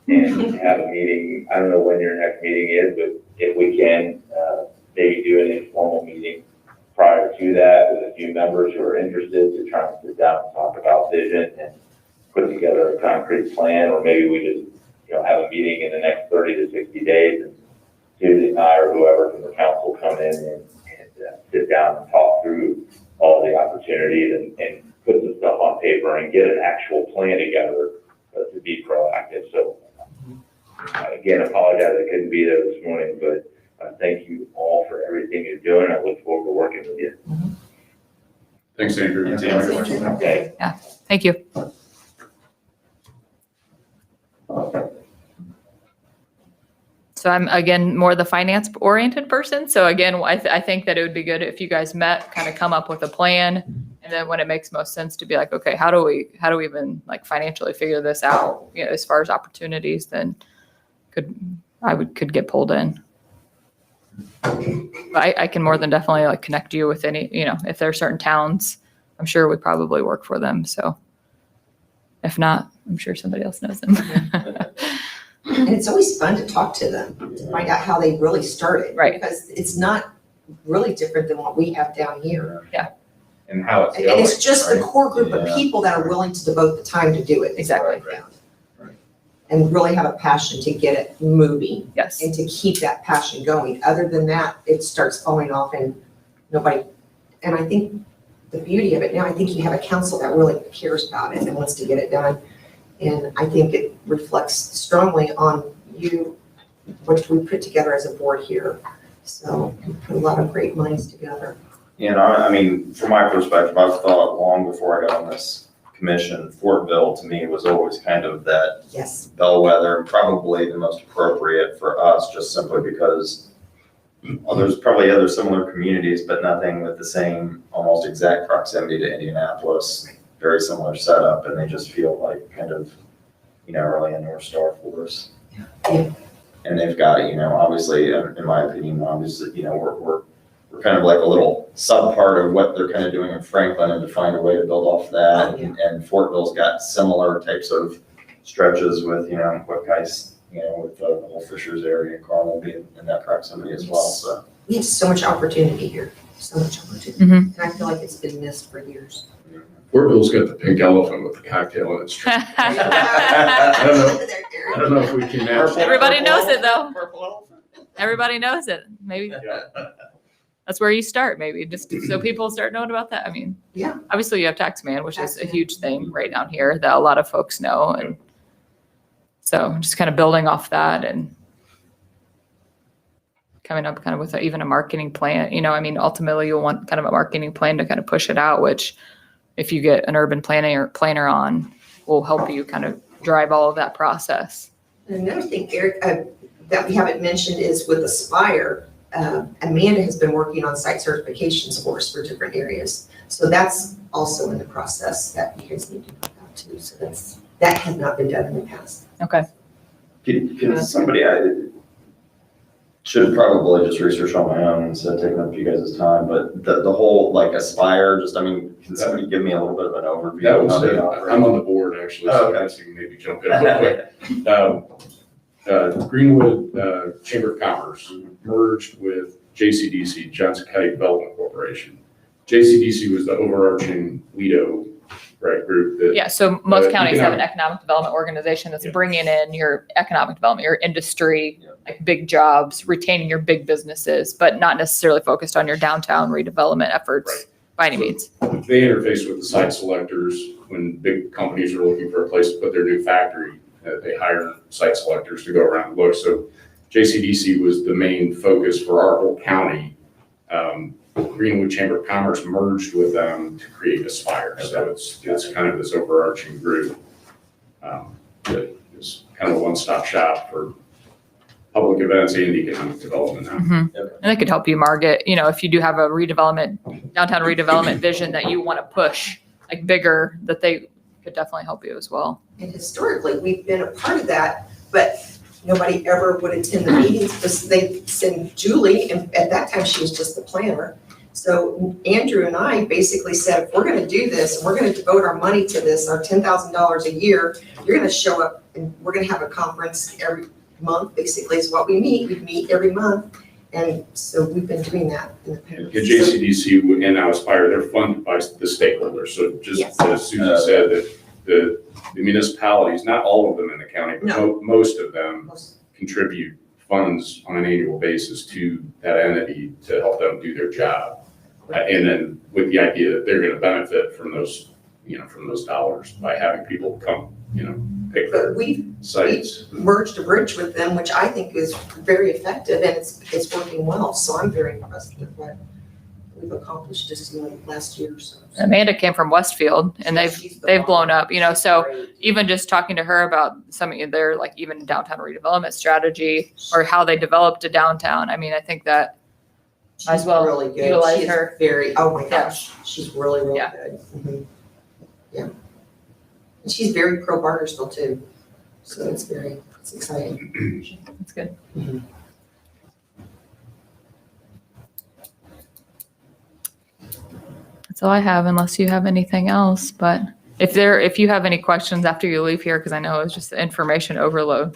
and have a meeting, I don't know when your next meeting is, but if we can, maybe do an informal meeting prior to that with a few members who are interested to try and sit down and talk about vision and put together a concrete plan, or maybe we just, have a meeting in the next 30 to 60 days and Susie and I or whoever from the council come in and sit down and talk through all the opportunities and put some stuff on paper and get an actual plan together to be proactive. So again, apologize I couldn't be there this morning, but thank you all for everything you're doing. I look forward to working with you. Thanks, Andrew. Okay. thank you. So I'm, again, more the finance oriented person. So again, I think that it would be good if you guys met, kind of come up with a plan. And then when it makes most sense to be like, okay, how do we even like financially figure this out? As far as opportunities, then could get pulled in. But I can more than definitely like connect you with any, if there are certain towns, I'm sure we probably work for them. So if not, I'm sure somebody else knows them. And it's always fun to talk to them, to find out how they really started. Right. Because it's not really different than what we have down here. And how it's And going. it's just the right? core group of Yeah. people that are willing to devote the time to do it. is what I Exactly. found. Right. And really have a passion to get it moving Yes. and to keep that passion going. Other than that, it starts falling off and nobody, and I think the beauty of it now, I think you have a council that really cares about it and wants to get it done. And I think it reflects strongly on you, which we put together as a board here. So we put a lot of great minds together. I mean, from my perspective, I've thought long before I got on this commission, Fortville to me was always kind of that Yes. bellwether, and probably the most appropriate for us, just simply because there's probably other similar communities, but nothing with the same almost exact proximity to Indianapolis. Very similar setup, and they just feel like kind of, really a North Star for us. Yeah. And they've got, obviously, in my opinion, obviously, we're kind of like a little sub part of what they're kind of doing in Franklin, and to find a way to build off that. Oh, yeah. And Fortville's got similar types of stretches with, what guys, with the whole Fishers area, Carmel being in that proximity as well, so. We have so much opportunity here, so much opportunity. Mhm. And I feel like it's been missed for years. Fortville's got the pink elephant with the cocktail in its tree. I don't know if we can match that. Everybody knows it though. Everybody knows it. Maybe that's where you start, maybe just so people start knowing about that. I mean, Yeah. obviously you have Taxman, which is a Taxman. huge thing right down here that a lot of folks know. And so just kind of building off that and coming up kind of with even a marketing plan, I mean, ultimately you'll want kind of a marketing plan to kind of push it out, which if you get an urban planner on, will help you kind of drive all of that process. And another thing, Eric, that we haven't mentioned is with Aspire, Amanda has been working on site certifications for us for different areas. So that's also in the process that you guys need to know about too. So that has not been done in the past. Okay. Can somebody, should probably just research on my own instead of taking up you guys' time, but the whole like Aspire, just, I mean, can somebody give me a little bit of an overview? That of was, how they operate? I'm on the board actually, Oh, so okay. I guess you can maybe jump in real quick. Greenwood Chamber of Commerce merged with JCDC, Johnson County Development Corporation. JCDC was the overarching Lido, right, group that. Yeah, so most Uh, counties have an economic- economic development organization that's Yeah. bringing in your economic development, your industry, Yeah. like big jobs, retaining your big businesses, but not necessarily focused on your downtown redevelopment efforts Right. by any means. They interface with the site selectors when big companies are looking for a place to put their new factory. They hire site selectors to go around and look. So JCDC was the main focus for our whole county. Greenwood Chamber of Commerce merged with them to create Aspire. So it's kind of this overarching group that is kind of a one-stop shop for public events and economic development now. Mhm. Okay. And it could help you market, if you do have a downtown redevelopment vision that you want to push, like bigger, that they could definitely help you as well. And historically, we've been a part of that, but nobody ever would attend the meetings because they send Julie, and at that time she was just the planner. So Andrew and I basically said, if we're gonna do this, and we're gonna devote our money to this, our $10,000 a year, you're gonna show up and we're gonna have a conference every month, basically is what we meet. We meet every month. And so we've been doing that in the And past. JCDC and now Aspire, they're funded by the stakeholders. So just Yes. as Susan said, that the municipalities, not all of them in the county, but most of them contribute funds on an annual basis to that entity to help them do their job. And then with the idea that they're going to benefit from those, from those dollars by having people come, pick But their we've sites. merged a bridge with them, which I think is very effective and it's working well. So I'm very impressed with what we've accomplished just in the last year or so. Amanda came from Westfield and She's the they've one. blown up, so Great. even just talking to her about some of their like even downtown redevelopment strategy or how they developed a downtown. I mean, I think that might as She's well really good. utilize She is her. very, oh my Yeah. gosh, she's really, really Yeah. good. Mhm. Yeah. And she's very pro Bartersville too. So it's exciting. That's good. That's all I have, unless you have anything else. But if you have any questions after you leave here, because I know it's just information overload,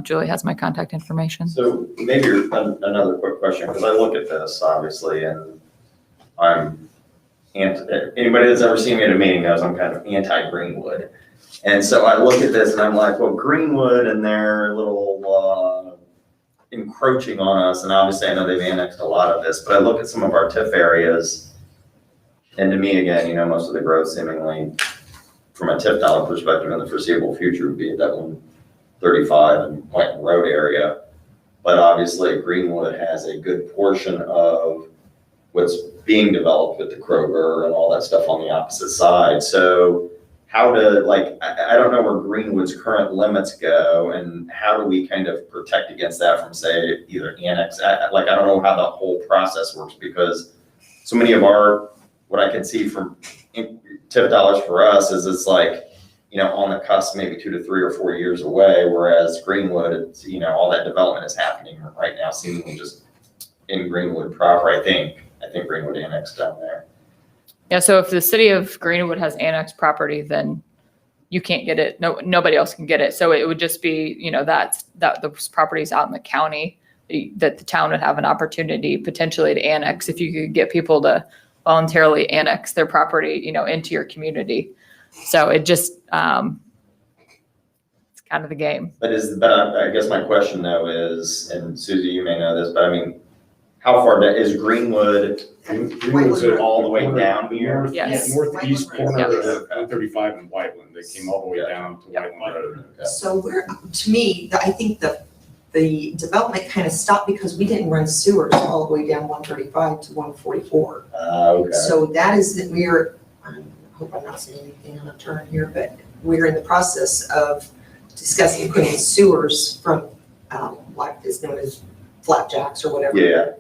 Julie has my contact information. So maybe another quick question, because I look at this obviously and anybody that's ever seen me at a meeting knows I'm kind of anti-Greenwood. And so I look at this and I'm like, well, Greenwood and their little encroaching on us, and obviously I know they've annexed a lot of this, but I look at some of our TIF areas, and to me, again, most of the growth seemingly from a TIF dollar perspective in the foreseeable future would be at that 135 and White Road area. But obviously Greenwood has a good portion of what's being developed with the Kroger and all that stuff on the opposite side. So how to, I don't know where Greenwood's current limits go, and how do we kind of protect against that from, say, either annex, I don't know how the whole process works, because so many of what I can see from TIF dollars for us is it's on the cusp, maybe 2 to 3 or 4 years away, whereas Greenwood, it's, all that development is happening right now, seemingly just in Greenwood proper, I think Greenwood annexed down there. Yeah, so if the city of Greenwood has annexed property, then you can't get it. Nobody else can get it. So it would just be, that those properties out in the county that the town would have an opportunity potentially to annex if you could get people to voluntarily annex their property, into your community. So it just, it's kind of the game. But I guess my question though is, and Susie, you may know this, but I mean, how far is Greenwood Greenwood's at all the way down here? Yes. Northeast corner Yeah. of 135 and Whiteland. They came all the way down to Whiteland Road. So to me, I think the development kind of stopped because we didn't run sewers all the way down 135 to 144. Okay. So that is that I hope I'm not saying anything on a turn here, but we're in the process of discussing putting sewers from what is known as flapjacks or whatever. Yeah,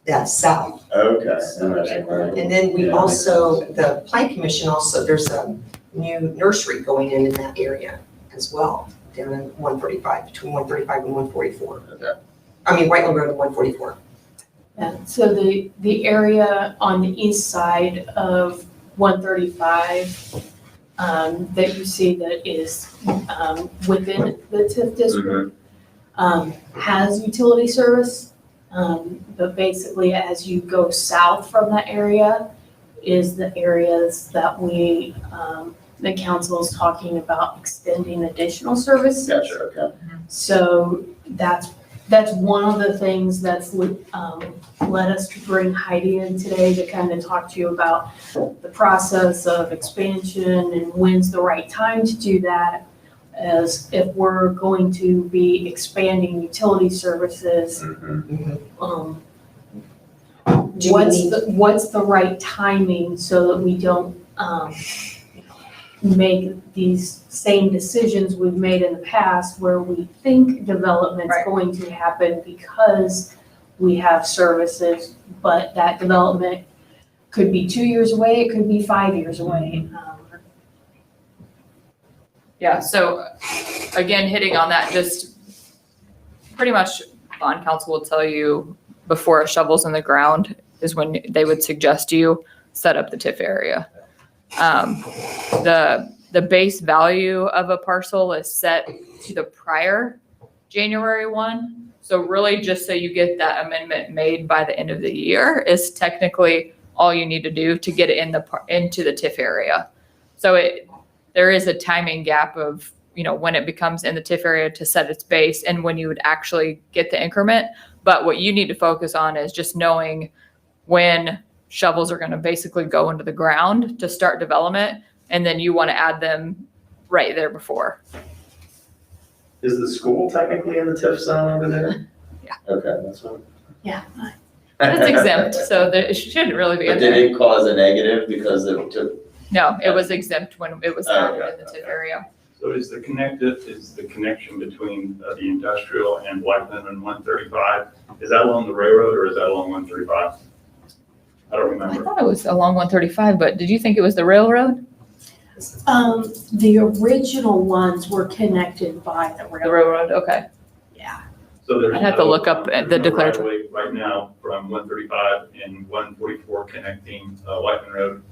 That's south. okay. And then we Yeah, also, the Plan Commission also, there's a new nursery going in that area as well, down in 135, between 135 and 144. Okay. Whiteland Road and 144. And so the area on the east side of 135 that you see that is within the TIF district has utility service. But basically, as you go south from that area is the areas that the council is talking about extending additional services. Gotcha, okay. So that's one of the things that's led us to bring Heidi in today to kind of talk to you about the process of expansion and when's the right time to do that. As if we're going to be expanding utility services, what's the right timing so that we don't make these same decisions we've made in the past where we think development's going to happen because we have services, but that development could be 2 years away, it could be 5 years away. Yeah, so again, hitting on that, just pretty much bond council will tell you before a shovel's in the ground is when they would suggest you set up the TIF area. The base value of a parcel is set to the prior January 1. So really just so you get that amendment made by the end of the year is technically all you need to do to get it into the TIF area. So there is a timing gap of, when it becomes in the TIF area to set its base and when you would actually get the increment. But what you need to focus on is just knowing when shovels are going to basically go into the ground to start development. And then you want to add them right there before. Is the school technically in the TIF zone over there? Yeah. Okay, that's fine. Yeah. But it's exempt, so it shouldn't really be in But did there. it cause a negative because it took? No, it was exempt when it was added Okay, in the TIF area. So is the connection between the industrial and Whiteland and 135, is that along the railroad or is that along 135? I don't I remember. thought it was along 135, but did you think it was the railroad? The original ones were connected by the The railroad. railroad, okay. Yeah. So there's I'd have to look up there's the no declaratory. right of way right now from 135 and 144 connecting Whiteman Road.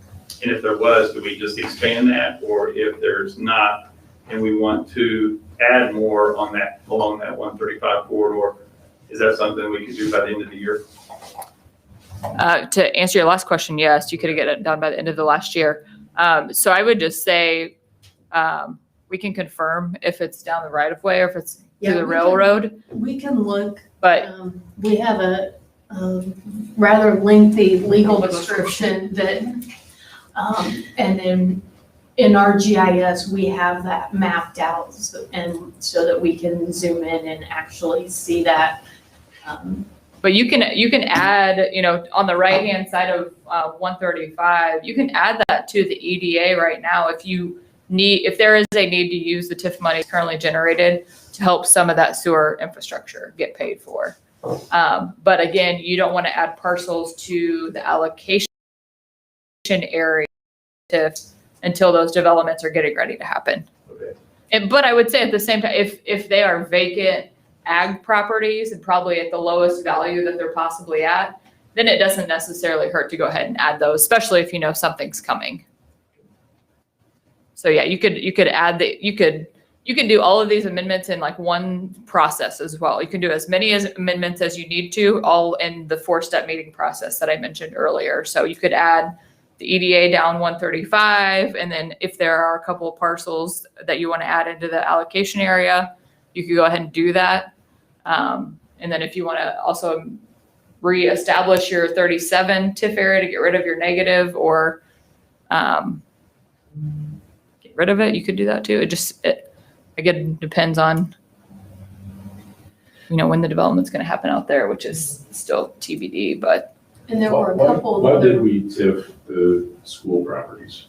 And if there was, do we just expand that? Or if there's not, and we want to add more on that, along that 135 corridor, is that something we could do by the end of the year? To answer your last question, yes, you could get it done by the end of the last year. So I would just say we can confirm if it's down the right of way or if it's Yeah, through the we can- railroad. We can look, But we have a rather lengthy legal description that, and then in our GIS, we have that mapped out so that we can zoom in and actually see that. But you can add, on the right-hand side of 135, you can add that to the EDA right now if there is a need to use the TIF money currently generated to help some of that sewer infrastructure get paid for. But again, you don't want to add parcels to the allocation area TIF until those developments are getting ready to happen. Okay. But I would say at the same time, if they are vacant ag properties and probably at the lowest value that they're possibly at, then it doesn't necessarily hurt to go ahead and add those, especially if you know something's coming. So yeah, you could add you can do all of these amendments in like one process as well. You can do as many amendments as you need to, all in the 4-step meeting process that I mentioned earlier. So you could add the EDA down 135, and then if there are a couple of parcels that you want to add into the allocation area, you could go ahead and do that. And then if you want to also reestablish your 37 TIF area to get rid of your negative or get rid of it, you could do that too. It again depends on when the development's going to happen out there, which is still TBD. But And there were a couple of Why other. did we TIF the school properties?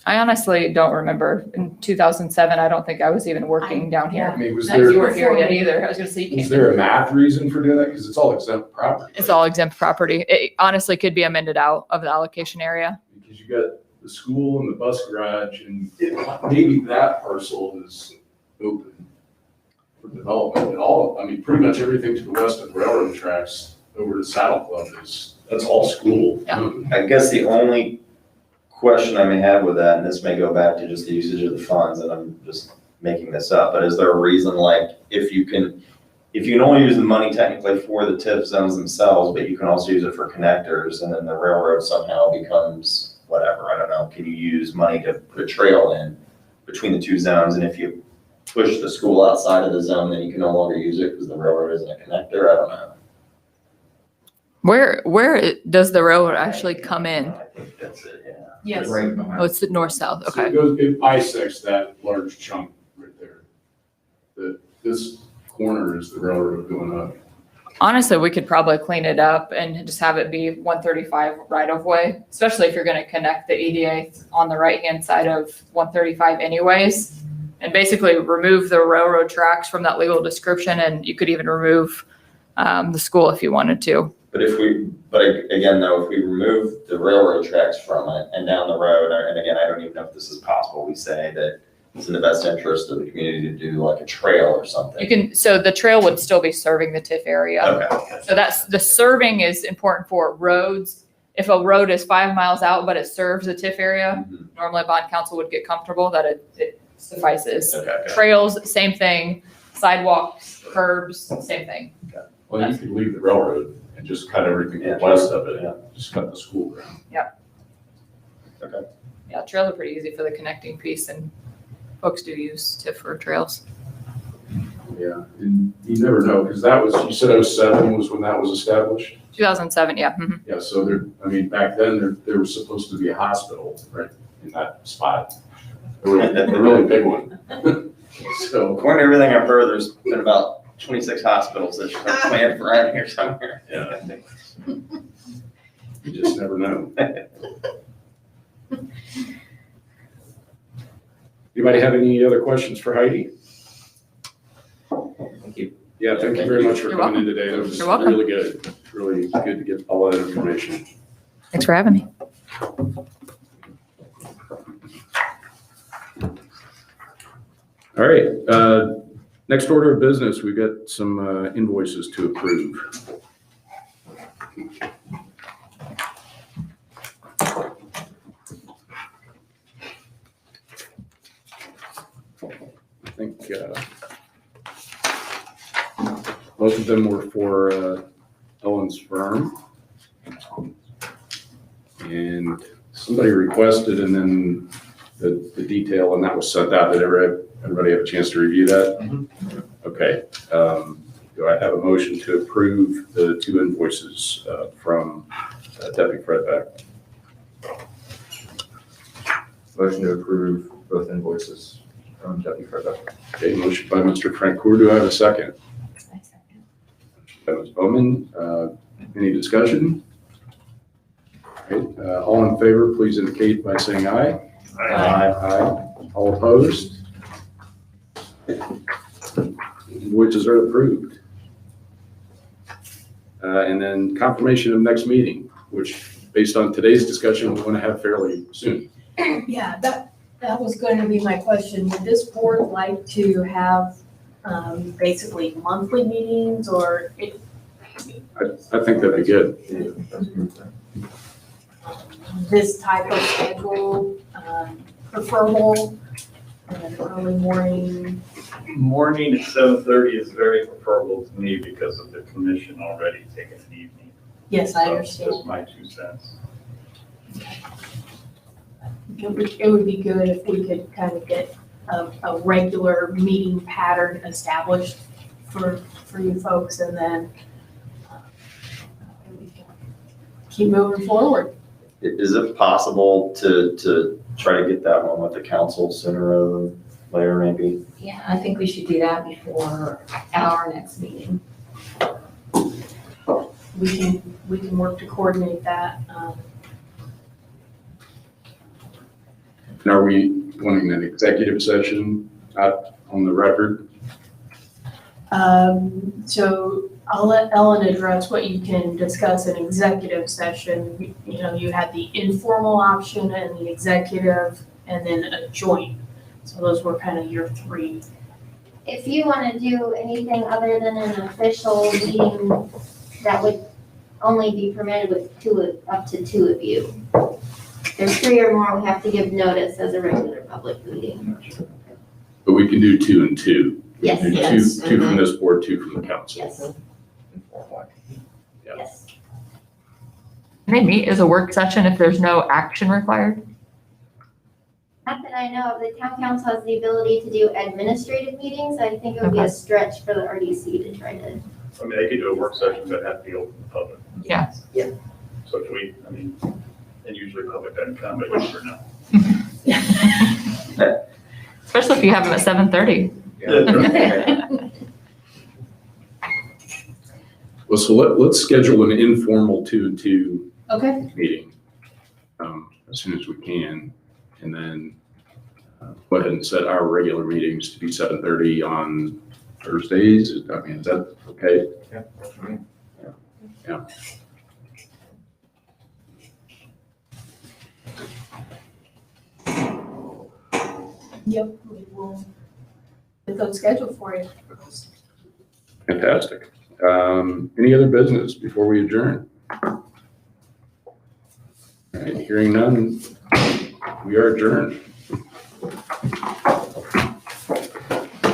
I honestly don't remember. In 2007, I don't think I was even working down I here. mean, was You there, weren't here yet either. I was going to say you was can't. there a math reason for doing that? Because it's all exempt property. It's all exempt property. It honestly could be amended out of the allocation area. Because you got the school and the bus garage, and maybe that parcel is open. for development at all. I mean, pretty much everything to the west of railroad tracks over to Saddle Club that's all school. Yeah. I guess the only question I may have with that, and this may go back to just the usage of the funds, and I'm just making this up, but is there a reason, like, if you can only use the money technically for the TIF zones themselves, but you can also use it for connectors, and then the railroad somehow becomes whatever, I don't know, can you use money to put a trail in between the two zones, and if you push the school outside of the zone, then you can no longer use it because the railroad isn't a connector, I don't know. Where does the railroad actually come in? I think that's it, yeah. Yes. Right behind. Oh, it's the north-south, So okay. it bisects that large chunk right there. This corner is the railroad going up. Honestly, we could probably clean it up and just have it be 135 right-of-way, especially if you're gonna connect the EDA on the right-hand side of 135 anyways. And basically remove the railroad tracks from that legal description, and you could even remove the school if you wanted to. But again, though, if we remove the railroad tracks from it and down the road, and again, I don't even know if this is possible, we say that it's in the best interest of the community to do like a trail or something. So the trail would still be serving the TIF area. Okay. So the serving is important for roads. If a road is 5 miles out, but it serves the TIF area, Mhm. normally bond council would get comfortable that it suffices. Okay. Trails, same thing. Sidewalks, curbs, same thing. Well, you could leave the railroad and just cut everything Yeah. west of it, Yeah. just cut the school ground. Yeah, trails are pretty easy for the connecting piece, and folks do use TIF for trails. Yeah, and you never know, because that was, you said 07 was when that was established? 2007, yeah. Yeah, so back then, there was supposed to be a hospital right in that spot. A really big one. So, According to everything I've heard, there's been about 26 hospitals that are planned for around here somewhere. yeah. You just never know. Anybody have any other questions for Heidi? Thank you. Yeah, thank you very much for You're coming in today. That was You're welcome. really good. Really good to get all that information. Thanks for having me. All right, next order of business, we've got some invoices to approve. I think both of them were for Ellen's firm. And somebody requested, and then the detail, and that was sent out. Did everybody have a chance to review that? Mhm. Okay. Do I have a motion to approve the two invoices from Deputy Fred Beck? Motion to approve both invoices from Deputy Fred. Okay, motion by Mr. Frank Coeur. Do I have a second? By Ms. Bowman. Any discussion? Okay, all in favor, please indicate by saying aye. Aye. All opposed? Invoices are approved. And then confirmation of next meeting, which based on today's discussion, we want to have fairly soon. Yeah, that was going to be my question. Would this board like to have basically monthly meetings, or I think that'd be good. this type of schedule preferable, early morning? Morning at 7:30 is very preferable to me because of the commission already taking an evening. Yes, I So, understand. Just my 2 cents. It would be good if we could kind of get a regular meeting pattern established for you folks, and then we can keep moving forward. Is it possible to try to get that one with the council sooner rather than later, maybe? Yeah, I think we should do that before our next meeting. We can work to coordinate that. And are we wanting an executive session out on the record? So I'll let Ellen address what you can discuss in executive session. You know, you had the informal option and the executive, and then a joint. So those were kind of your three if you want to do anything other than an official meeting, that would only be permitted with up to two of you. If there's three or more, we have to give notice as a regular public meeting. But we can do 2 and 2. Yes, Do yes. two from this board, 2 from the council. yes, Informal. Yeah. yes. Can they meet as a work session if there's no action required? Not that I know of, the town council has the ability to do administrative meetings. I think it would be a Okay. stretch for the RDC to try to. I mean, they could do a work session, but have to be open to the public. Yeah. Yeah. So if we, I mean, and usually public doesn't come, but you never know. Especially if you have them at 7:30. Well, so let's schedule an informal 2 and 2 Okay. meeting as soon as we can. And then go ahead and set our regular meetings to be 7:30 on Thursdays. I mean, is that okay? Yeah, works for me. Yep, we will get those scheduled for you. Fantastic. Any other business before we adjourn? All right, hearing none, we are adjourned.